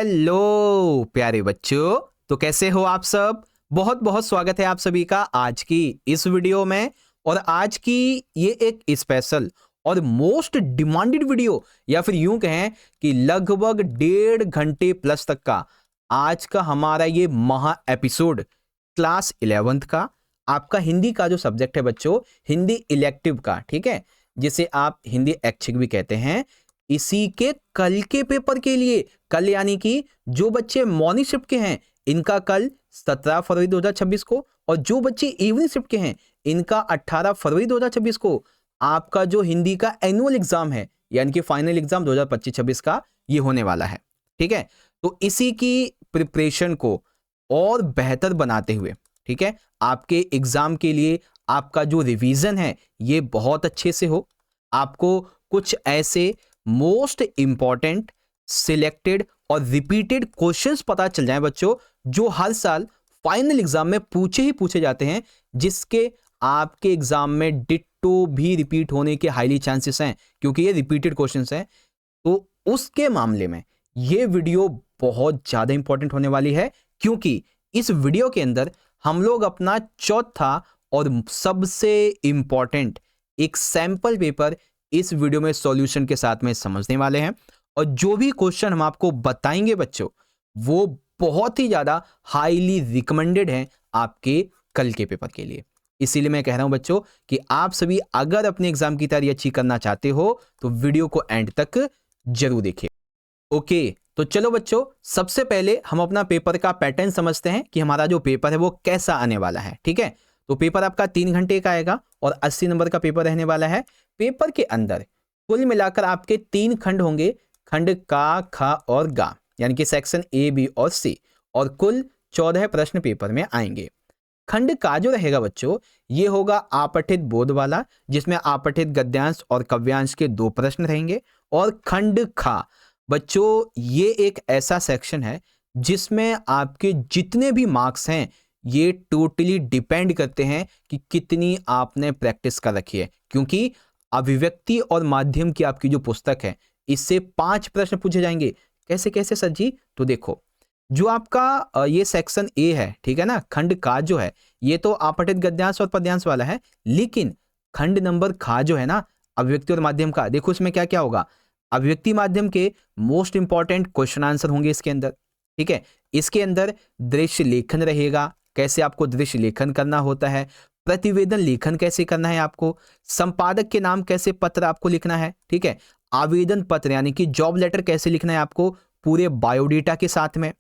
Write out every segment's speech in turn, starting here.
Hello प्यारे बच्चों, तो कैसे हो आप सब। बहुत बहुत स्वागत है आप सभी का आज की इस वीडियो में। और आज की ये एक स्पेशल और मोस्ट डिमांडेड वीडियो, या फिर यूं कहें कि लगभग 1.5 घंटे प्लस तक का आज का हमारा ये महा एपिसोड क्लास 11th का आपका हिंदी का जो सब्जेक्ट है बच्चों, हिंदी इलेक्टिव का, ठीक है, जिसे आप हिंदी ऐच्छिक भी कहते हैं। इसी के कल के पेपर के लिए, कल यानी कि जो बच्चे मॉर्निंग शिफ्ट के हैं इनका कल 17 फरवरी 2026 को, और जो बच्चे इवनिंग शिफ्ट के हैं इनका 18 फरवरी 2026 को आपका जो हिंदी का एनुअल एग्जाम है, यानी कि फाइनल एग्जाम 2025-26 का ये होने वाला है। ठीक है, तो इसी की प्रिपरेशन को और बेहतर बनाते हुए, ठीक है, आपके एग्जाम के लिए आपका जो रिवीजन है ये बहुत अच्छे से हो। आपको कुछ ऐसे मोस्ट इंपॉर्टेंट सिलेक्टेड और रिपीटेड क्वेश्चंस पता चल जाए बच्चों, जो हर साल फाइनल एग्जाम में पूछे जाते हैं, जिसके आपके एग्जाम में डिट्टो भी रिपीट होने के हाईली चांसेस हैं, क्योंकि ये रिपीटेड क्वेश्चंस हैं। तो उसके मामले में ये वीडियो बहुत ज्यादा इंपॉर्टेंट होने वाली है, क्योंकि इस वीडियो के अंदर हम लोग अपना चौथा और सबसे इंपॉर्टेंट एक सैंपल पेपर इस वीडियो में सॉल्यूशन के साथ में समझने वाले हैं। और जो भी क्वेश्चन हम आपको बताएंगे बच्चों, वो बहुत ही ज्यादा हाईली रिकमेंडेड हैं आपके कल के पेपर के लिए। इसीलिए मैं कह रहा हूं बच्चों कि आप सभी अगर अपने एग्जाम की तैयारी अच्छी करना चाहते हो तो वीडियो को एंड तक जरूर देखिए। ओके, तो चलो बच्चों, सबसे पहले हम अपना पेपर का पैटर्न समझते हैं कि हमारा जो पेपर है वो कैसा आने वाला है। ठीक है, तो पेपर आपका 3 घंटे का आएगा और 80 नंबर का पेपर रहने वाला है। पेपर के अंदर कुल मिलाकर आपके 3 खंड होंगे, खंड का, खा और गा, यानी कि सेक्शन ए, बी और सी, और कुल 14 प्रश्न पेपर में आएंगे। खंड का जो रहेगा बच्चों, ये होगा आपठित बोध वाला, जिसमें आपठित गद्यांश और काव्यांश के 2 प्रश्न रहेंगे। और खंड खा बच्चों, ये एक ऐसा सेक्शन है जिसमें आपके जितने भी मार्क्स हैं ये टोटली डिपेंड करते हैं कि कितनी आपने प्रैक्टिस कर रखी है, क्योंकि अभिव्यक्ति और माध्यम की आपकी जो पुस्तक है इससे 5 प्रश्न पूछे जाएंगे। कैसे कैसे सर जी? तो देखो, जो आपका ये सेक्शन ए है, ठीक है ना, खंड का जो है ये तो आपठित गद्यांश और पद्यांश वाला है, लेकिन खंड नंबर खा जो है ना, अभिव्यक्ति और माध्यम का, देखो इसमें क्या क्या होगा। अभिव्यक्ति माध्यम के मोस्ट इंपॉर्टेंट क्वेश्चन आंसर होंगे इसके अंदर। ठीक है, इसके अंदर दृश्य लेखन रहेगा, कैसे आपको दृश्य लेखन करना होता है, प्रतिवेदन लेखन कैसे करना है आपको, संपादक के नाम कैसे पत्र आपको लिखना है, ठीक है, आवेदन पत्र यानी कि जॉब लेटर कैसे लिखना है आपको पूरे बायोडेटा के साथ में,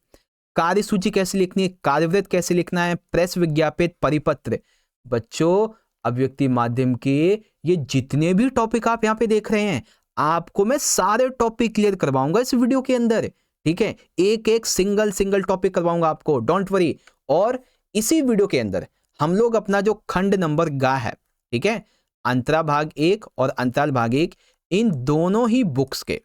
कार्यसूची कैसे लिखनी है, कार्यवृत्त कैसे लिखना है, प्रेस विज्ञापित परिपत्र। बच्चों, अभिव्यक्ति माध्यम के ये जितने भी टॉपिक आप यहाँ पे देख रहे हैं, आपको मैं सारे टॉपिक क्लियर करवाऊंगा इस वीडियो के अंदर। ठीक है, एक एक सिंगल टॉपिक करवाऊंगा आपको, डोंट वरी। और इसी वीडियो के अंदर हम लोग अपना जो खंड नंबर गा है, ठीक है, अंतरा भाग 1 और अंतराल भाग 1, इन दोनों ही बुक्स के,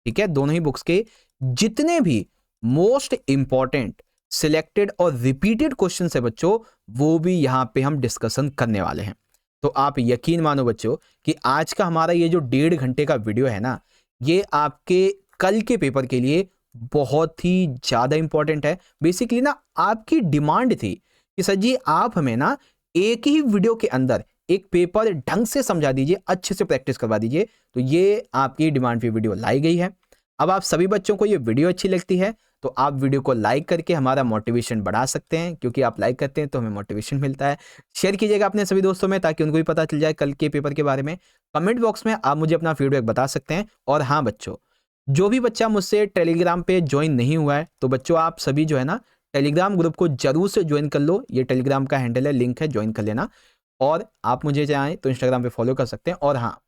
ठीक है, दोनों ही बुक्स के जितने भी मोस्ट इंपॉर्टेंट सिलेक्टेड और रिपीटेड क्वेश्चन है बच्चों, वो भी यहां पे हम डिस्कशन करने वाले हैं। तो आप यकीन मानो बच्चों कि आज का हमारा ये जो 1.5 घंटे का वीडियो है ना, ये आपके कल के पेपर के लिए बहुत ही ज्यादा इंपॉर्टेंट है। बेसिकली ना आपकी डिमांड थी कि सर जी आप हमें ना एक ही वीडियो के अंदर एक पेपर ढंग से समझा दीजिए, अच्छे से प्रैक्टिस करवा दीजिए। तो ये आपकी डिमांड पे वीडियो लाई गई है। अब आप सभी बच्चों को ये वीडियो अच्छी लगती है तो आप वीडियो को लाइक करके हमारा मोटिवेशन बढ़ा सकते हैं, क्योंकि आप लाइक करते हैं तो हमें मोटिवेशन मिलता है। शेयर कीजिएगा अपने सभी दोस्तों में ताकि उनको भी पता चल जाए कल के पेपर के बारे में। कमेंट बॉक्स में आप मुझे अपना फीडबैक बता सकते हैं। और हाँ बच्चों, जो भी बच्चा मुझसे टेलीग्राम पे ज्वाइन नहीं हुआ है, तो बच्चों आप सभी जो है ना टेलीग्राम ग्रुप को जरूर से ज्वाइन कर लो। ये टेलीग्राम का हैंडल है, लिंक है, ज्वाइन कर लेना। और आप मुझे चाहें तो इंस्टाग्राम पे फॉलो कर सकते हैं। और हाँ,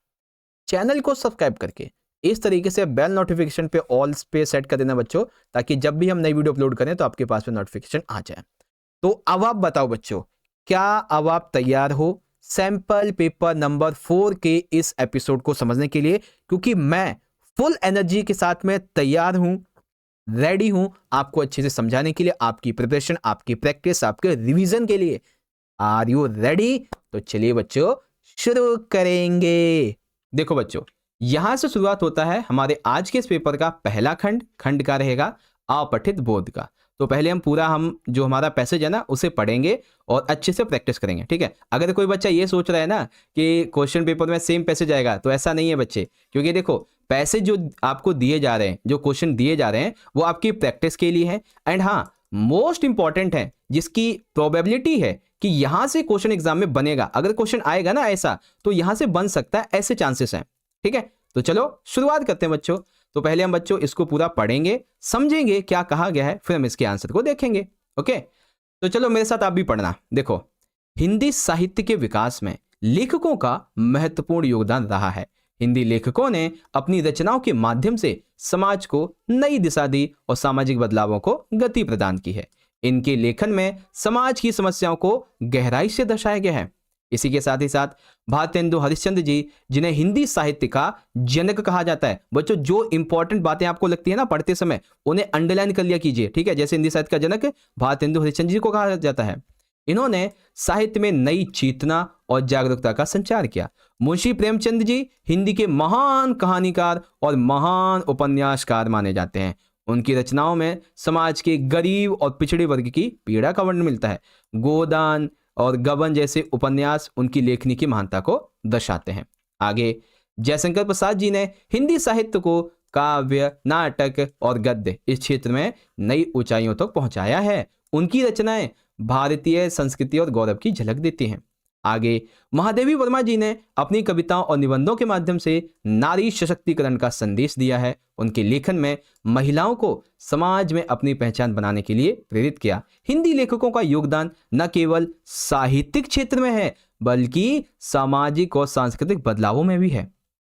चैनल को सब्सक्राइब करके इस तरीके से बेल नोटिफिकेशन पे ऑल पे सेट कर देना बच्चों, ताकि जब भी हम नई वीडियो अपलोड करें तो आपके पास में नोटिफिकेशन आ जाए। तो अब आप बताओ बच्चों, क्या अब आप तैयार हो सैंपल पेपर नंबर 4 के इस एपिसोड को समझने के लिए? क्योंकि मैं फुल एनर्जी के साथ में तैयार हूं, रेडी हूं आपको अच्छे से समझाने के लिए, आपकी प्रिपरेशन, आपकी प्रैक्टिस, आपके रिवीजन के लिए। Are you ready? तो चलिए बच्चों शुरू करेंगे। देखो बच्चों, यहां से शुरुआत होता है हमारे आज के इस पेपर का पहला खंड। खंड का रहेगा अपठित बोध का। तो पहले हम जो हमारा पैसेज है ना उसे पढ़ेंगे और अच्छे से प्रैक्टिस करेंगे, ठीक है। अगर कोई बच्चा ये सोच रहा है ना कि क्वेश्चन पेपर में सेम पैसेज आएगा, तो ऐसा नहीं है बच्चे, क्योंकि देखो पैसेज जो आपको दिए जा रहे हैं, जो क्वेश्चन दिए जा रहे हैं, वो आपकी प्रैक्टिस के लिए है। एंड हाँ, मोस्ट इंपॉर्टेंट है, जिसकी प्रोबेबिलिटी है कि यहां से क्वेश्चन एग्जाम में बनेगा, अगर क्वेश्चन आएगा ना ऐसा, तो यहां से बन सकता है, ऐसे चांसेस हैं, ठीक है। तो चलो शुरुआत करते हैं बच्चों। तो पहले हम बच्चों इसको पूरा पढ़ेंगे, समझेंगे क्या कहा गया है, फिर हम इसके आंसर को देखेंगे। ओके, तो चलो मेरे साथ आप भी पढ़ना। देखो, हिंदी साहित्य के विकास में लेखकों का महत्वपूर्ण योगदान रहा है। हिंदी लेखकों ने अपनी रचनाओं के माध्यम से समाज को नई दिशा दी और सामाजिक बदलावों को गति प्रदान की है। इनके लेखन में समाज की समस्याओं को गहराई से दर्शाया गया है। इसी के साथ ही साथ भारतेंदु हरिश्चंद्र जी, जिन्हें हिंदी साहित्य का जनक कहा जाता है, बच्चों जो इंपॉर्टेंट बातें आपको लगती है ना पढ़ते समय, उन्हें अंडरलाइन कर लिया कीजिए, ठीक है। जैसे हिंदी साहित्य का जनक भारतेंदु हरिश्चंद्र जी को कहा जाता है। इन्होंने साहित्य में नई चेतना और जागरूकता का संचार किया। मुंशी प्रेमचंद जी हिंदी के महान कहानीकार और महान उपन्यासकार माने जाते हैं। उनकी रचनाओं में समाज के गरीब और पिछड़े वर्ग की पीड़ा का वर्णन मिलता है। गोदान और गबन जैसे उपन्यास उनकी लेखनी की महानता को दर्शाते हैं। आगे जयशंकर प्रसाद जी ने हिंदी साहित्य को काव्य, नाटक और गद्य इस क्षेत्र में नई ऊंचाइयों तक पहुंचाया है। उनकी रचनाएं भारतीय संस्कृति और गौरव की झलक देती हैं। आगे महादेवी वर्मा जी ने अपनी कविताओं और निबंधों के माध्यम से नारी सशक्तिकरण का संदेश दिया है। उनके लेखन में महिलाओं को समाज में अपनी पहचान बनाने के लिए प्रेरित किया। हिंदी लेखकों का योगदान न केवल साहित्यिक क्षेत्र में है, बल्कि सामाजिक और सांस्कृतिक बदलावों में भी है,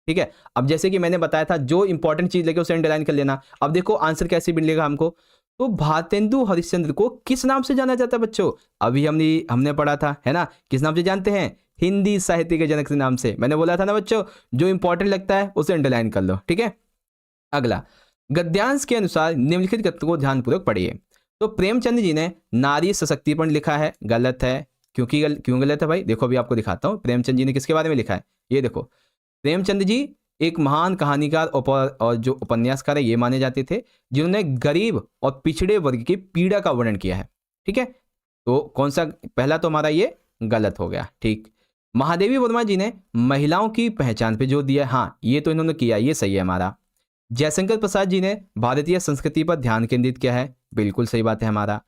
ठीक है। अब जैसे कि मैंने बताया था, जो इंपॉर्टेंट चीज लेके उसे अंडरलाइन कर लेना। अब देखो आंसर कैसे मिलेगा हमको। तो भारतेंदु हरिश्चंद्र को किस नाम से जाना जाता है बच्चों? अभी हमने पढ़ा था, है ना, किस नाम से जानते हैं? हिंदी साहित्य के जनक के नाम से। मैंने बोला था ना बच्चों, जो इंपॉर्टेंट लगता है उसे अंडरलाइन कर लो, ठीक है। अगला, गद्यांश के अनुसार निम्नलिखित कथन को ध्यानपूर्वक पढ़िए। तो प्रेमचंद जी ने नारी सशक्तिकरण लिखा है, गलत है। क्यों गलत है भाई? देखो अभी आपको दिखाता हूं प्रेमचंद जी ने किसके बारे में लिखा है। ये देखो, प्रेमचंद जी एक महान कहानीकार और जो उपन्यासकार है ये माने जाते थे, जिन्होंने गरीब और पिछड़े वर्ग की पीड़ा का वर्णन किया है, ठीक है। तो कौन सा पहला? तो हमारा ये गलत हो गया, ठीक। महादेवी वर्मा जी ने महिलाओं की पहचान पे जोर दिया, हाँ ये तो इन्होंने किया, ये सही है हमारा। जयशंकर प्रसाद जी ने भारतीय संस्कृति पर ध्यान केंद्रित किया है, बिल्कुल सही बात है हमारा।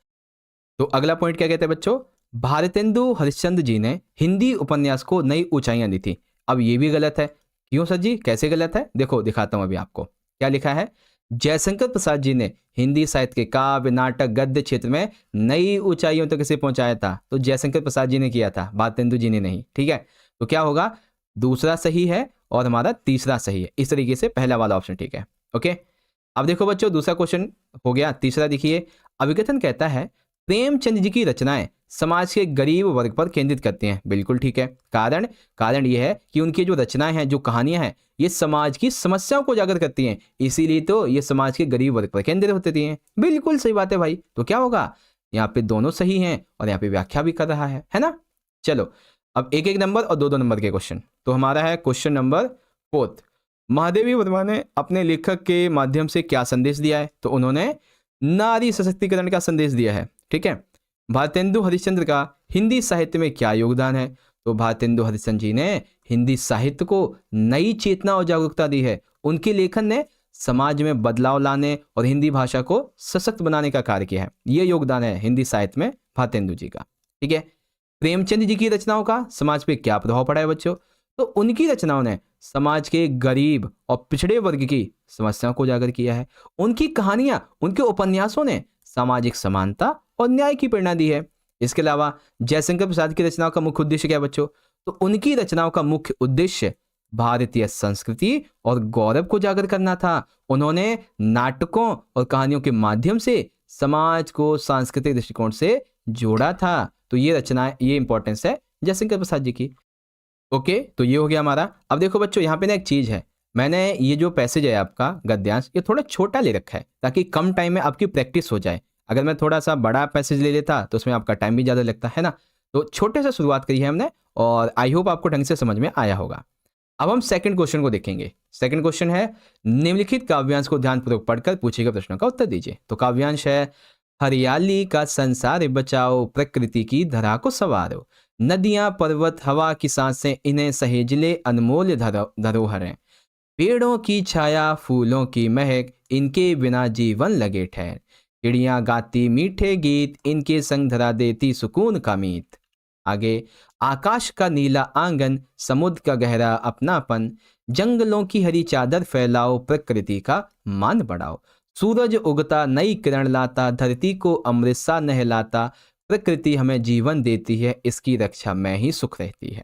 तो अगला पॉइंट क्या कहते हैं बच्चों? भारतेंदु हरिश्चंद्र जी ने हिंदी उपन्यास को नई ऊंचाइयां दी थी। अब ये भी गलत है। क्यों सर जी, कैसे गलत है? देखो दिखाता हूं अभी आपको क्या लिखा है। जयशंकर प्रसाद जी ने हिंदी साहित्य के काव्य, नाटक, गद्य क्षेत्र में नई ऊंचाइयों तक इसे पहुंचाया था। तो जयशंकर प्रसाद जी ने किया था, भारतेंदु जी ने नहीं, ठीक है। तो क्या होगा? दूसरा सही है और हमारा तीसरा सही है। इस तरीके से पहला वाला ऑप्शन ठीक है, ओके। अब देखो बच्चों, दूसरा क्वेश्चन हो गया। तीसरा देखिए, अभिकथन कहता है प्रेमचंद जी की रचनाएं समाज के गरीब वर्ग पर केंद्रित करती हैं, बिल्कुल ठीक है। कारण यह है कि उनकी जो रचनाएं हैं, जो कहानियां हैं, ये समाज की समस्याओं को उजागर करती हैं, इसीलिए तो ये समाज के गरीब वर्ग पर केंद्रित होती हैं। बिल्कुल सही बात है भाई। तो क्या होगा? यहाँ पे दोनों सही हैं और यहाँ पे व्याख्या भी कर रहा है ना। चलो अब एक एक नंबर और दो दो नंबर के क्वेश्चन। तो हमारा है क्वेश्चन नंबर 4। महादेवी वर्मा ने अपने लेखक के माध्यम से क्या संदेश दिया है? तो उन्होंने नारी सशक्तिकरण का संदेश दिया है, ठीक है। भारतेंदु हरिश्चंद्र का हिंदी साहित्य में क्या योगदान है? तो भारतेंदु हरिश्चंद्र जी ने हिंदी साहित्य को नई चेतना और जागरूकता दी है। उनके लेखन ने समाज में बदलाव लाने और हिंदी भाषा को सशक्त बनाने का कार्य किया है। यह योगदान है हिंदी साहित्य में भारतेंदु जी का, ठीक है। प्रेमचंद जी की रचनाओं का समाज पे क्या प्रभाव पड़ा है बच्चों? तो उनकी रचनाओं ने समाज के गरीब और पिछड़े वर्ग की समस्याओं को उजागर किया है। उनकी कहानियां, उनके उपन्यासों ने सामाजिक समानता और न्याय की प्रेरणा दी है। इसके अलावा जयशंकर प्रसाद की रचनाओं का मुख्य उद्देश्य क्या है बच्चों? तो उनकी रचनाओं का मुख्य उद्देश्य भारतीय संस्कृति और गौरव को उजागर करना था। उन्होंने नाटकों और कहानियों के माध्यम से समाज को सांस्कृतिक दृष्टिकोण से जोड़ा था। तो ये रचना, ये इंपॉर्टेंस है जयशंकर प्रसाद जी की, ओके। तो ये हो गया हमारा। अब देखो बच्चों, यहाँ पे ना एक चीज है, मैंने ये जो पैसेज है आपका गद्यांश, ये थोड़ा छोटा ले रखा है ताकि कम टाइम में आपकी प्रैक्टिस हो जाए। अगर मैं थोड़ा सा बड़ा पैसेज ले लेता तो उसमें आपका टाइम भी ज़्यादा लगता है ना। तो छोटे से शुरुआत करी है हमने और आई होप आपको ढंग से समझ में आया होगा। अब हम सेकंड क्वेश्चन को देखेंगे। सेकंड क्वेश्चन है, निम्नलिखित काव्यांश को ध्यानपूर्वक पढ़कर पूछे गए प्रश्नों का उत्तर दीजिए। तो काव्यांश है, हरियाली का संसार बचाओ, प्रकृति की धरा को संवारो, नदियां पर्वत हवा की सांसें, इन्हें सहेजले अनमोल धरोहर हैं, पेड़ों की छाया फूलों की महक, इनके बिना जीवन लगे ठहर, चिड़ियां गाती मीठे गीत, इनके संग धरा देती सुकून का मीत। आगे, आकाश का नीला आंगन, समुद्र का गहरा अपनापन, जंगलों की हरी चादर फैलाओ, प्रकृति का मान बढ़ाओ, सूरज उगता नई किरण लाता, धरती को अमृत सा नहलाता, प्रकृति हमें जीवन देती है, इसकी रक्षा में ही सुख रहती है।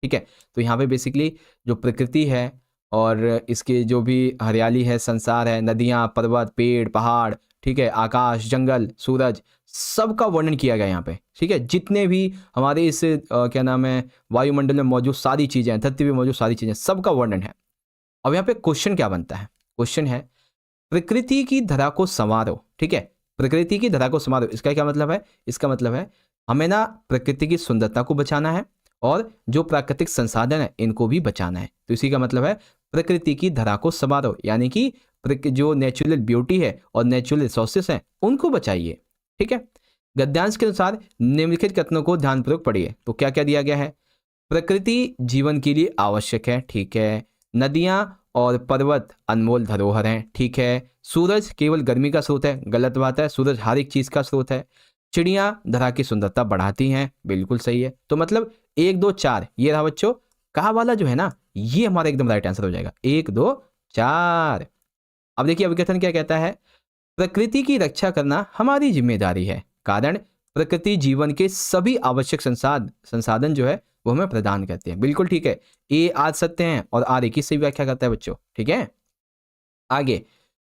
ठीक है, तो यहाँ पे बेसिकली जो प्रकृति है और इसके जो भी हरियाली है, संसार है, नदियाँ पर्वत पेड़ पहाड़, ठीक है, आकाश जंगल सूरज, सबका वर्णन किया गया यहाँ पे। ठीक है, जितने भी हमारे इस क्या नाम है वायुमंडल में मौजूद सारी चीज़ें हैं, धरती पे मौजूद सारी चीज़ें, सबका वर्णन है। अब यहाँ पे क्वेश्चन क्या बनता है, क्वेश्चन है प्रकृति की धरा को संवारो। ठीक है, प्रकृति की धरा को संवारो, इसका क्या मतलब है, इसका मतलब है हमें ना प्रकृति की सुंदरता को बचाना है और जो प्राकृतिक संसाधन है इनको भी बचाना है। तो इसी का मतलब है प्रकृति की धरा को संवारो, यानी कि जो नेचुरल ब्यूटी है और नेचुरल रिसोर्सेस हैं उनको बचाइए। ठीक है, गद्यांश के अनुसार निम्नलिखित कथनों को ध्यानपूर्वक पढ़िए। तो क्या क्या दिया गया है, प्रकृति जीवन के लिए आवश्यक है, ठीक है, नदियां और पर्वत अनमोल धरोहर हैं, ठीक है, सूरज केवल गर्मी का स्रोत है, गलत बात है, सूरज हर एक चीज का स्रोत है, चिड़ियां धरा की सुंदरता बढ़ाती हैं, बिल्कुल सही है। तो मतलब 1 2 4 ये रहा बच्चों, कहा वाला जो है ना ये हमारा एकदम राइट आंसर हो जाएगा, 1 2 4। अब देखिए अभिकथन क्या कहता है, प्रकृति की रक्षा करना हमारी जिम्मेदारी है, कारण प्रकृति जीवन के सभी आवश्यक संसाधन जो है वो हमें प्रदान करते हैं। बिल्कुल ठीक है, ए आज सत्य है और आर एक ही सही व्याख्या करता है बच्चों। ठीक है, आगे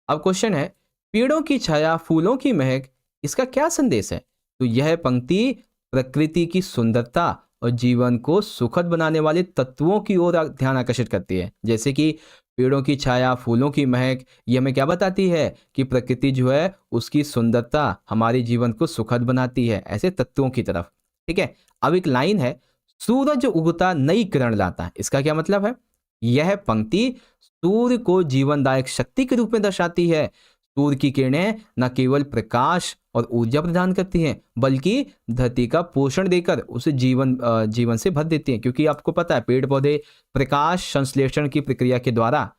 अब क्वेश्चन है, पेड़ों की छाया फूलों की महक, इसका क्या संदेश है। तो यह पंक्ति प्रकृति की सुंदरता और जीवन को सुखद बनाने वाले तत्वों की ओर ध्यान आकर्षित करती है। जैसे कि पेड़ों की छाया फूलों की महक, ये हमें क्या बताती है कि प्रकृति जो है उसकी सुंदरता हमारे जीवन को सुखद बनाती है, ऐसे तत्वों की तरफ। ठीक है, अब एक लाइन है, सूरज उगता नई किरण लाता, इसका क्या मतलब है, यह पंक्ति सूर्य को जीवनदायक शक्ति के रूप में दर्शाती है। सूर्य की किरणें न केवल प्रकाश और ऊर्जा प्रदान करती हैं बल्कि धरती का पोषण देकर उसे जीवन से भर देती हैं, क्योंकि आपको पता है पेड़ पौधे प्रकाश संश्लेषण की प्रक्रिया के द्वारा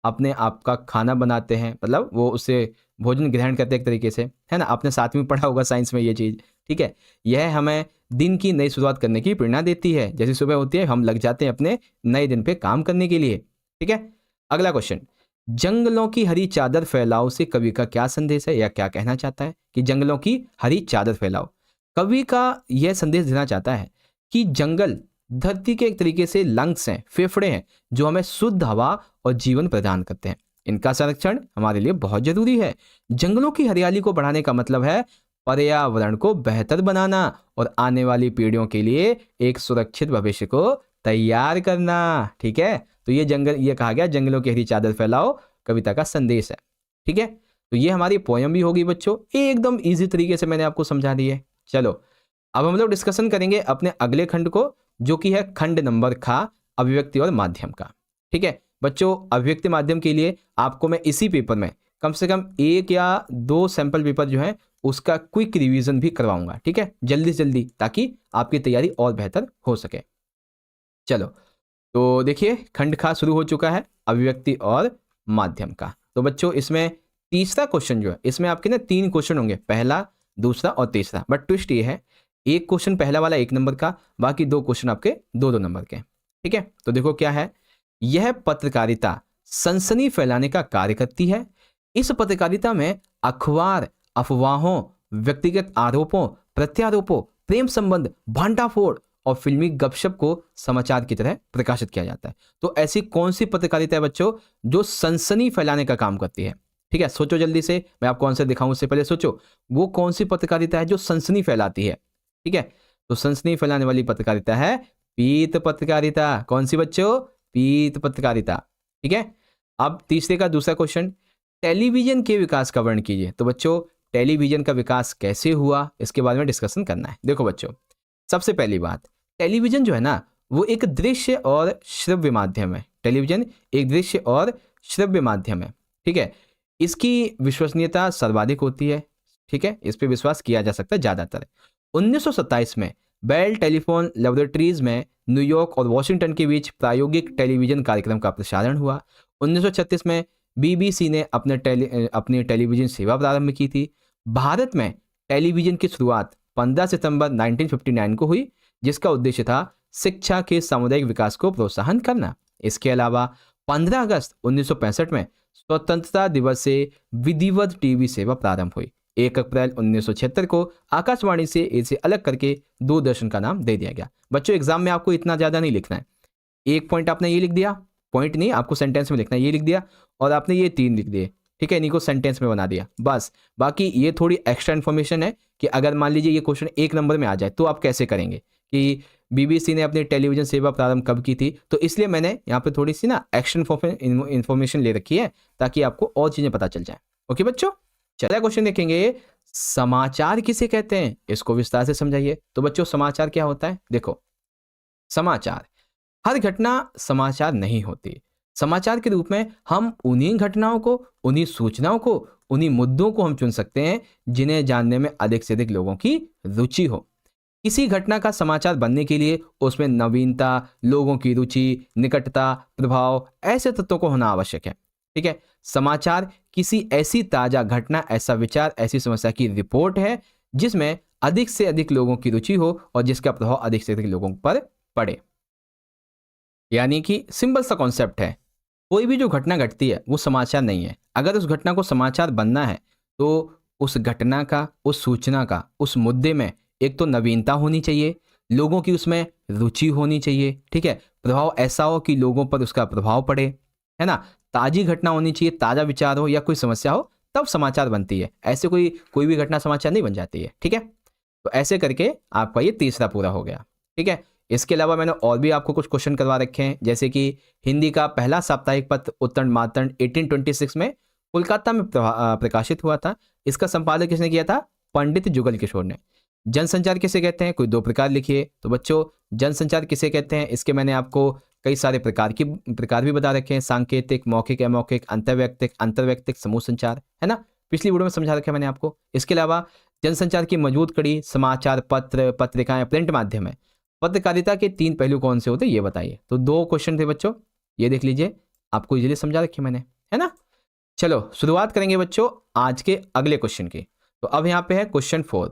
अपने आप का खाना बनाते हैं, मतलब वो उससे भोजन ग्रहण करते हैं एक तरीके से, है ना, आपने साथ में पढ़ा होगा साइंस में ये चीज़। ठीक है, यह हमें दिन की नई शुरुआत करने की प्रेरणा देती है, जैसी सुबह होती है हम लग जाते हैं अपने नए दिन पे काम करने के लिए। ठीक है, अगला क्वेश्चन, जंगलों की हरी चादर फैलाओ से कवि का क्या संदेश है या क्या कहना चाहता है कि जंगलों की हरी चादर फैलाओ। कवि का यह संदेश देना चाहता है कि जंगल धरती के एक तरीके से लंग्स हैं, फेफड़े हैं, जो हमें शुद्ध हवा और जीवन प्रदान करते हैं। इनका संरक्षण हमारे लिए बहुत जरूरी है। जंगलों की हरियाली को बढ़ाने का मतलब है पर्यावरण को बेहतर बनाना और आने वाली पीढ़ियों के लिए एक सुरक्षित भविष्य को तैयार करना। ठीक है, तो ये कहा गया जंगलों की हरी चादर फैलाओ, कविता का संदेश है। ठीक है, तो ये हमारी पोयम भी होगी बच्चों, एकदम इजी तरीके से मैंने आपको समझा दी है। चलो अब हम लोग डिस्कशन करेंगे अपने अगले खंड को, जो कि है खंड नंबर खा, अभिव्यक्ति और माध्यम का। ठीक है बच्चों, अभिव्यक्ति माध्यम के लिए आपको मैं इसी पेपर में कम से कम 1 या 2 सैंपल पेपर जो है उसका क्विक रिवीजन भी करवाऊंगा। ठीक है, जल्दी से जल्दी, ताकि आपकी तैयारी और बेहतर हो सके। चलो तो देखिए खंड खा शुरू हो चुका है, अभिव्यक्ति और माध्यम का। तो बच्चों इसमें तीसरा क्वेश्चन जो है, इसमें आपके ना 3 क्वेश्चन होंगे, पहला दूसरा और तीसरा, बट ट्विस्ट ये है एक क्वेश्चन पहला वाला 1 नंबर का, बाकी 2 क्वेश्चन आपके 2-2 नंबर के। ठीक है, तो देखो क्या है, यह पत्रकारिता सनसनी फैलाने का कार्य करती है। इस पत्रकारिता में अखबार अफवाहों, व्यक्तिगत आरोपों, प्रत्यारोपों, प्रेम संबंध, भांडाफोड़ और फिल्मी गपशप को समाचार की तरह प्रकाशित किया जाता है। तो ऐसी कौन सी पत्रकारिता है बच्चों जो सनसनी फैलाने का काम करती है। ठीक है, सोचो जल्दी से, मैं आपको आंसर दिखाऊं उससे पहले सोचो वो कौन सी पत्रकारिता है जो सनसनी फैलाती है। ठीक है, तो सनसनी फैलाने वाली पत्रकारिता है पीत पत्रकारिता। कौन सी बच्चों, पीत पत्रकारिता। ठीक है, अब तीसरे का दूसरा क्वेश्चन, टेलीविजन के विकास का वर्णन कीजिए। तो बच्चों टेलीविजन का विकास कैसे हुआ इसके बारे में डिस्कशन करना है। देखो बच्चों, सबसे पहली बात, टेलीविजन जो है ना वो एक दृश्य और श्रव्य माध्यम है। टेलीविजन एक दृश्य और श्रव्य माध्यम है, ठीक है। इसकी विश्वसनीयता सर्वाधिक होती है, ठीक है, इस पे विश्वास किया जा सकता है ज़्यादातर। 1927 में बेल टेलीफोन लेबोरेटरीज में न्यूयॉर्क और वॉशिंगटन के बीच प्रायोगिक टेलीविजन कार्यक्रम का प्रसारण हुआ। 1936 में बीबीसी ने अपनी टेलीविजन सेवा प्रारंभ की थी। भारत में टेलीविजन की शुरुआत 15 सितंबर 1959 को हुई, जिसका उद्देश्य था शिक्षा के सामुदायिक विकास को प्रोत्साहन करना। इसके अलावा 15 अगस्त 1965 में स्वतंत्रता दिवस से विधिवत टीवी सेवा प्रारंभ हुई। 1 अप्रैल 1976 को आकाशवाणी से इसे अलग करके दूरदर्शन का नाम दे दिया गया। बच्चों एग्जाम में आपको इतना ज़्यादा नहीं लिखना है, एक पॉइंट आपने ये लिख दिया, पॉइंट नहीं आपको सेंटेंस में लिखना है, ये लिख दिया और आपने ये 3 लिख दिए, ठीक है, इन्हीं को सेंटेंस में बना दिया बस। बाकी ये थोड़ी एक्स्ट्रा इन्फॉर्मेशन है कि अगर मान लीजिए ये क्वेश्चन 1 नंबर में आ जाए तो आप कैसे करेंगे कि बीबीसी ने अपनी टेलीविजन सेवा प्रारंभ कब की थी, तो इसलिए मैंने यहाँ पे थोड़ी सी ना एक्स्ट्रा इन्फॉर्मेशन ले रखी है ताकि आपको और चीज़ें पता चल जाए। ओके बच्चों, चलिए क्वेश्चन देखेंगे, समाचार किसे कहते हैं, इसको विस्तार से समझाइए। तो बच्चों समाचार क्या होता है, देखो समाचार, हर घटना समाचार नहीं होती। समाचार के रूप में हम उन्हीं घटनाओं को, उन्हीं सूचनाओं को, उन्हीं मुद्दों को हम चुन सकते हैं जिन्हें जानने में अधिक से अधिक लोगों की रुचि हो। किसी घटना का समाचार बनने के लिए उसमें नवीनता, लोगों की रुचि, निकटता, प्रभाव, ऐसे तत्वों को होना आवश्यक है, ठीक है। समाचार किसी ऐसी ताजा घटना, ऐसा विचार, ऐसी समस्या की रिपोर्ट है जिसमें अधिक से अधिक लोगों की रुचि हो और जिसका प्रभाव अधिक से अधिक लोगों पर पड़े। यानी कि सिंपल सा कॉन्सेप्ट है, कोई भी जो घटना घटती है वो समाचार नहीं है। अगर उस घटना को समाचार बनना है तो उस घटना का, उस सूचना का, उस मुद्दे में एक तो नवीनता होनी चाहिए, लोगों की उसमें रुचि होनी चाहिए, ठीक है, प्रभाव ऐसा हो कि लोगों पर उसका प्रभाव पड़े, है ना, ताजी घटना होनी चाहिए, ताज़ा विचार हो या कोई समस्या हो, तब समाचार बनती है। ऐसे कोई भी घटना समाचार नहीं बन जाती है, ठीक है। तो ऐसे करके आपका ये तीसरा पूरा हो गया, ठीक है। इसके अलावा मैंने और भी आपको कुछ क्वेश्चन करवा रखे हैं, जैसे कि हिंदी का पहला साप्ताहिक पत्र उत्तरण मातंड 1826 में कोलकाता में प्रकाशित हुआ था। इसका संपादन किसने किया था, पंडित जुगल किशोर ने। जनसंचार किसे कहते हैं, कोई 2 प्रकार लिखिए। तो बच्चों जनसंचार किसे कहते हैं, इसके मैंने आपको कई सारे प्रकार भी बता रखे हैं, सांकेतिक, मौखिक, अमौखिक, अंतर्वैयक्तिक, समूह संचार, है ना, पिछली वीडियो में समझा रखा है मैंने आपको। इसके अलावा जनसंचार की मजबूत कड़ी समाचार पत्र, पत्रिकाएं, प्रिंट माध्यम है। पत्रकारिता के 3 पहलू कौन से होते हैं ये बताइए। तो 2 क्वेश्चन थे बच्चों, ये देख लीजिए, आपको इजीली समझा रखी मैंने, है ना। चलो शुरुआत करेंगे बच्चों आज के अगले क्वेश्चन की। तो अब यहाँ पे है क्वेश्चन 4,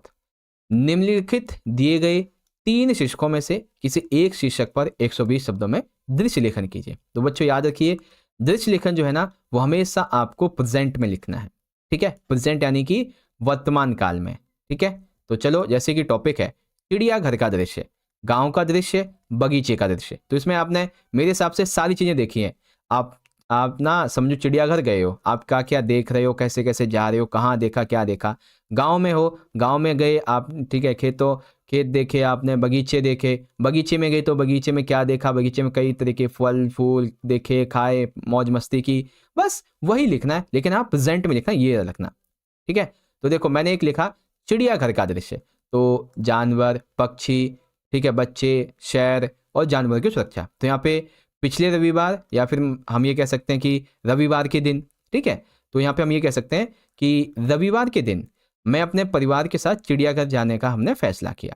निम्नलिखित दिए गए 3 शीर्षकों में से किसी एक शीर्षक पर 120 शब्दों में दृश्य लेखन कीजिए। तो बच्चों याद रखिए, दृश्य लेखन जो है ना वो हमेशा आपको प्रेजेंट में लिखना है, ठीक है, प्रेजेंट यानी कि वर्तमान काल में, ठीक है। तो चलो जैसे कि टॉपिक है चिड़ियाघर का दृश्य, गांव का दृश्य, बगीचे का दृश्य। तो इसमें आपने मेरे हिसाब से सारी चीजें देखी हैं। आप ना समझो चिड़ियाघर गए हो, आप क्या क्या देख रहे हो, कैसे कैसे जा रहे हो, कहाँ देखा, क्या देखा। गांव में हो, गांव में गए आप, ठीक है, खेत देखे आपने, बगीचे देखे, बगीचे में गए तो बगीचे में क्या देखा, बगीचे में कई तरह के फल फूल देखे, खाए, मौज मस्ती की, बस वही लिखना है, लेकिन आप प्रेजेंट में लिखना, ये रखना, ठीक है। तो देखो मैंने एक लिखा चिड़ियाघर का दृश्य, तो जानवर, पक्षी, ठीक है, बच्चे, शहर और जानवर की सुरक्षा। तो यहाँ पे पिछले रविवार या फिर हम ये कह सकते हैं कि रविवार के दिन, ठीक है। तो यहाँ पे हम ये कह सकते हैं कि रविवार के दिन मैं अपने परिवार के साथ चिड़ियाघर जाने का हमने फैसला किया।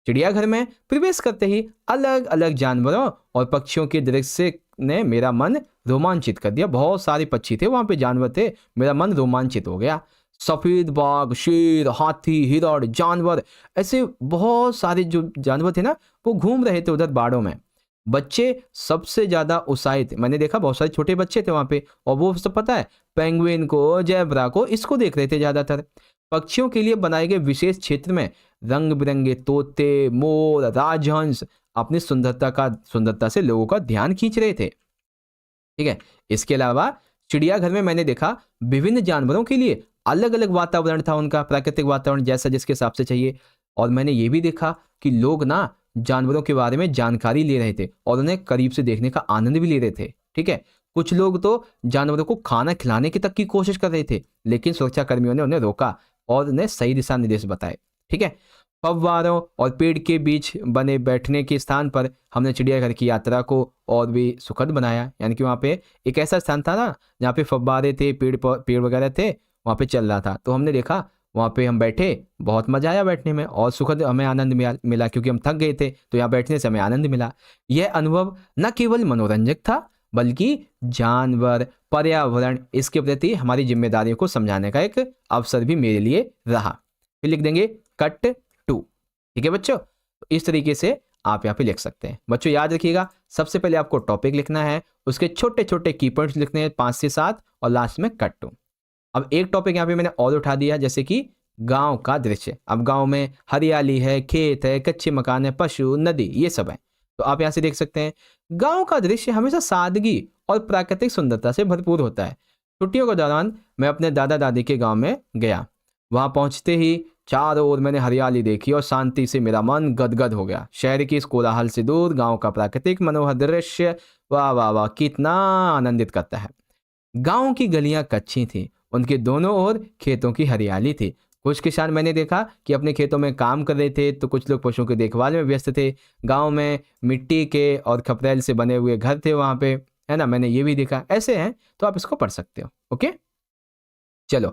चिड़ियाघर में प्रवेश करते ही अलग अलग जानवरों और पक्षियों के दृश्य ने मेरा मन रोमांचित कर दिया। बहुत सारे पक्षी थे वहाँ पे, जानवर थे, मेरा मन रोमांचित हो गया। सफेद बाघ, शेर, हाथी, हिरण, जानवर, ऐसे बहुत सारे जो जानवर थे ना वो घूम रहे थे उधर बाड़ों में। बच्चे सबसे ज्यादा उत्साहित, मैंने देखा बहुत सारे छोटे बच्चे थे वहां पे, और वो सब पता है पेंगुइन को, जेब्रा को, इसको देख रहे थे ज्यादातर। पक्षियों के लिए बनाए गए विशेष क्षेत्र में रंग बिरंगे तोते, मोर, राजहंस अपनी सुंदरता से लोगों का ध्यान खींच रहे थे, ठीक है। इसके अलावा चिड़ियाघर में मैंने देखा विभिन्न जानवरों के लिए अलग अलग वातावरण था, उनका प्राकृतिक वातावरण जैसा जिसके हिसाब से चाहिए। और मैंने ये भी देखा कि लोग ना जानवरों के बारे में जानकारी ले रहे थे और उन्हें करीब से देखने का आनंद भी ले रहे थे, ठीक है। कुछ लोग तो जानवरों को खाना खिलाने की तक की कोशिश कर रहे थे, लेकिन सुरक्षा कर्मियों ने उन्हें रोका और उन्हें सही दिशा निर्देश बताए, ठीक है। फव्वारों और पेड़ के बीच बने बैठने के स्थान पर हमने चिड़ियाघर की यात्रा को और भी सुखद बनाया। यानी कि वहाँ पे एक ऐसा स्थान था ना जहाँ पे फव्वारे थे, पेड़ वगैरह थे, वहाँ पे चल रहा था। तो हमने देखा, वहाँ पे हम बैठे, बहुत मजा आया बैठने में और सुखद हमें आनंद मिला क्योंकि हम थक गए थे, तो यहाँ बैठने से हमें आनंद मिला। यह अनुभव न केवल मनोरंजक था बल्कि जानवर, पर्यावरण, इसके प्रति हमारी जिम्मेदारियों को समझाने का एक अवसर भी मेरे लिए रहा। फिर लिख देंगे कट टू। ठीक है बच्चों, इस तरीके से आप यहाँ पे लिख सकते हैं। बच्चों याद रखिएगा, सबसे पहले आपको टॉपिक लिखना है, उसके छोटे छोटे की पॉइंट्स लिखने हैं 5 से 7 और लास्ट में कट टू। अब एक टॉपिक यहाँ पे मैंने और उठा दिया, जैसे कि गांव का दृश्य। अब गांव में हरियाली है, खेत है, कच्चे मकान है, पशु, नदी, ये सब है। तो आप यहाँ से देख सकते हैं गांव का दृश्य हमेशा सादगी और प्राकृतिक सुंदरता से भरपूर होता है। छुट्टियों के दौरान मैं अपने दादा दादी के गांव में गया। वहां पहुंचते ही चारों ओर मैंने हरियाली देखी और शांति से मेरा मन गदगद हो गया। शहर की इस कोलाहल से दूर गांव का प्राकृतिक मनोहर दृश्य, वाह वाह वाह, कितना आनंदित करता है। गांव की गलियां कच्ची थी, उनके दोनों ओर खेतों की हरियाली थी। कुछ किसान मैंने देखा कि अपने खेतों में काम कर रहे थे, तो कुछ लोग पशुओं की देखभाल में व्यस्त थे। गांव में मिट्टी के और खपरेल से बने हुए घर थे वहां पे, है ना, मैंने ये भी देखा। ऐसे हैं, तो आप इसको पढ़ सकते हो। ओके, चलो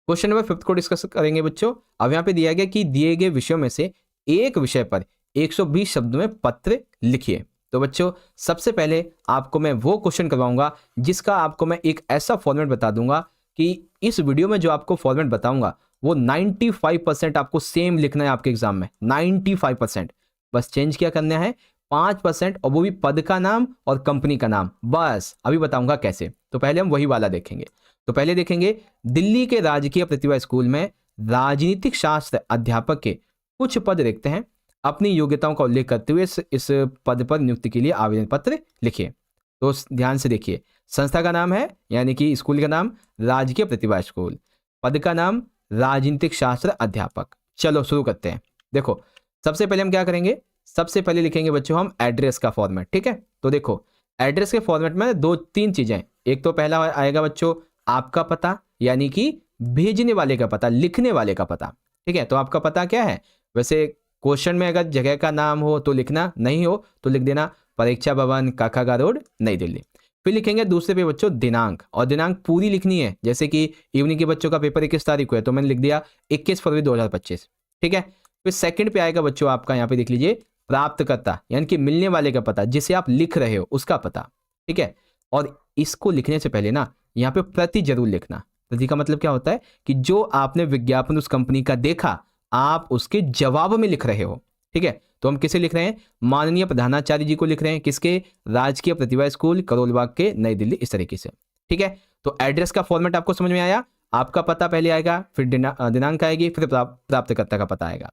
क्वेश्चन नंबर 5 को डिस्कस करेंगे बच्चों। अब यहाँ पे दिया गया कि दिए गए विषयों में से एक विषय पर 120 शब्दों में पत्र लिखिए। तो बच्चों सबसे पहले आपको मैं वो क्वेश्चन करवाऊंगा जिसका आपको मैं एक ऐसा फॉर्मेट बता दूंगा कि इस वीडियो में जो आपको फॉर्मेट बताऊंगा वो 95% आपको सेम लिखना है आपके एग्जाम में। 95%, बस चेंज क्या करना है 5%, और वो भी पद का नाम और कंपनी का नाम। बस अभी बताऊंगा कैसे। तो पहले हम वही वाला देखेंगे। तो पहले देखेंगे दिल्ली के राजकीय प्रतिभा स्कूल में राजनीतिक शास्त्र अध्यापक के कुछ पद रिक्त हैं। अपनी योग्यताओं का उल्लेख करते हुए इस पद पर नियुक्ति के लिए आवेदन पत्र लिखिए। तो ध्यान से देखिए, संस्था का नाम है यानी कि स्कूल का नाम राजकीय प्रतिभा स्कूल, पद का नाम राजनीतिक शास्त्र अध्यापक। चलो शुरू करते हैं। देखो सबसे पहले हम क्या करेंगे, सबसे पहले लिखेंगे बच्चों हम एड्रेस का फॉर्मेट। ठीक है, तो देखो एड्रेस के फॉर्मेट में 2-3 चीजें। एक तो पहला आएगा बच्चों आपका पता, यानी कि भेजने वाले का पता, लिखने वाले का पता। ठीक है, तो आपका पता क्या है, वैसे क्वेश्चन में अगर जगह का नाम हो तो लिखना, नहीं हो तो लिख देना परीक्षा भवन, काकागा रोड, नई दिल्ली। फिर लिखेंगे दूसरे पे बच्चों दिनांक, और दिनांक पूरी लिखनी है। जैसे कि इवनिंग के बच्चों का पेपर 21 तारीख को है, तो मैंने लिख दिया 21 फरवरी 2025। ठीक है, फिर सेकंड पे आएगा बच्चों आपका, यहाँ पे देख लीजिए प्राप्तकर्ता, यानी कि मिलने वाले का पता, जिसे आप लिख रहे हो उसका पता। ठीक है, और इसको लिखने से पहले ना यहाँ पे प्रति जरूर लिखना। प्रति का मतलब क्या होता है कि जो आपने विज्ञापन उस कंपनी का देखा, आप उसके जवाब में लिख रहे हो। ठीक है, तो हम किसे लिख रहे हैं, माननीय प्रधानाचार्य जी को लिख रहे हैं, किसके, राजकीय प्रतिभा स्कूल करोलबाग के, नई दिल्ली, इस तरीके से। ठीक है, तो एड्रेस का फॉर्मेट आपको समझ में आया। आपका पता पहले आएगा, फिर दिनांक आएगी, फिर प्राप्तकर्ता का पता आएगा।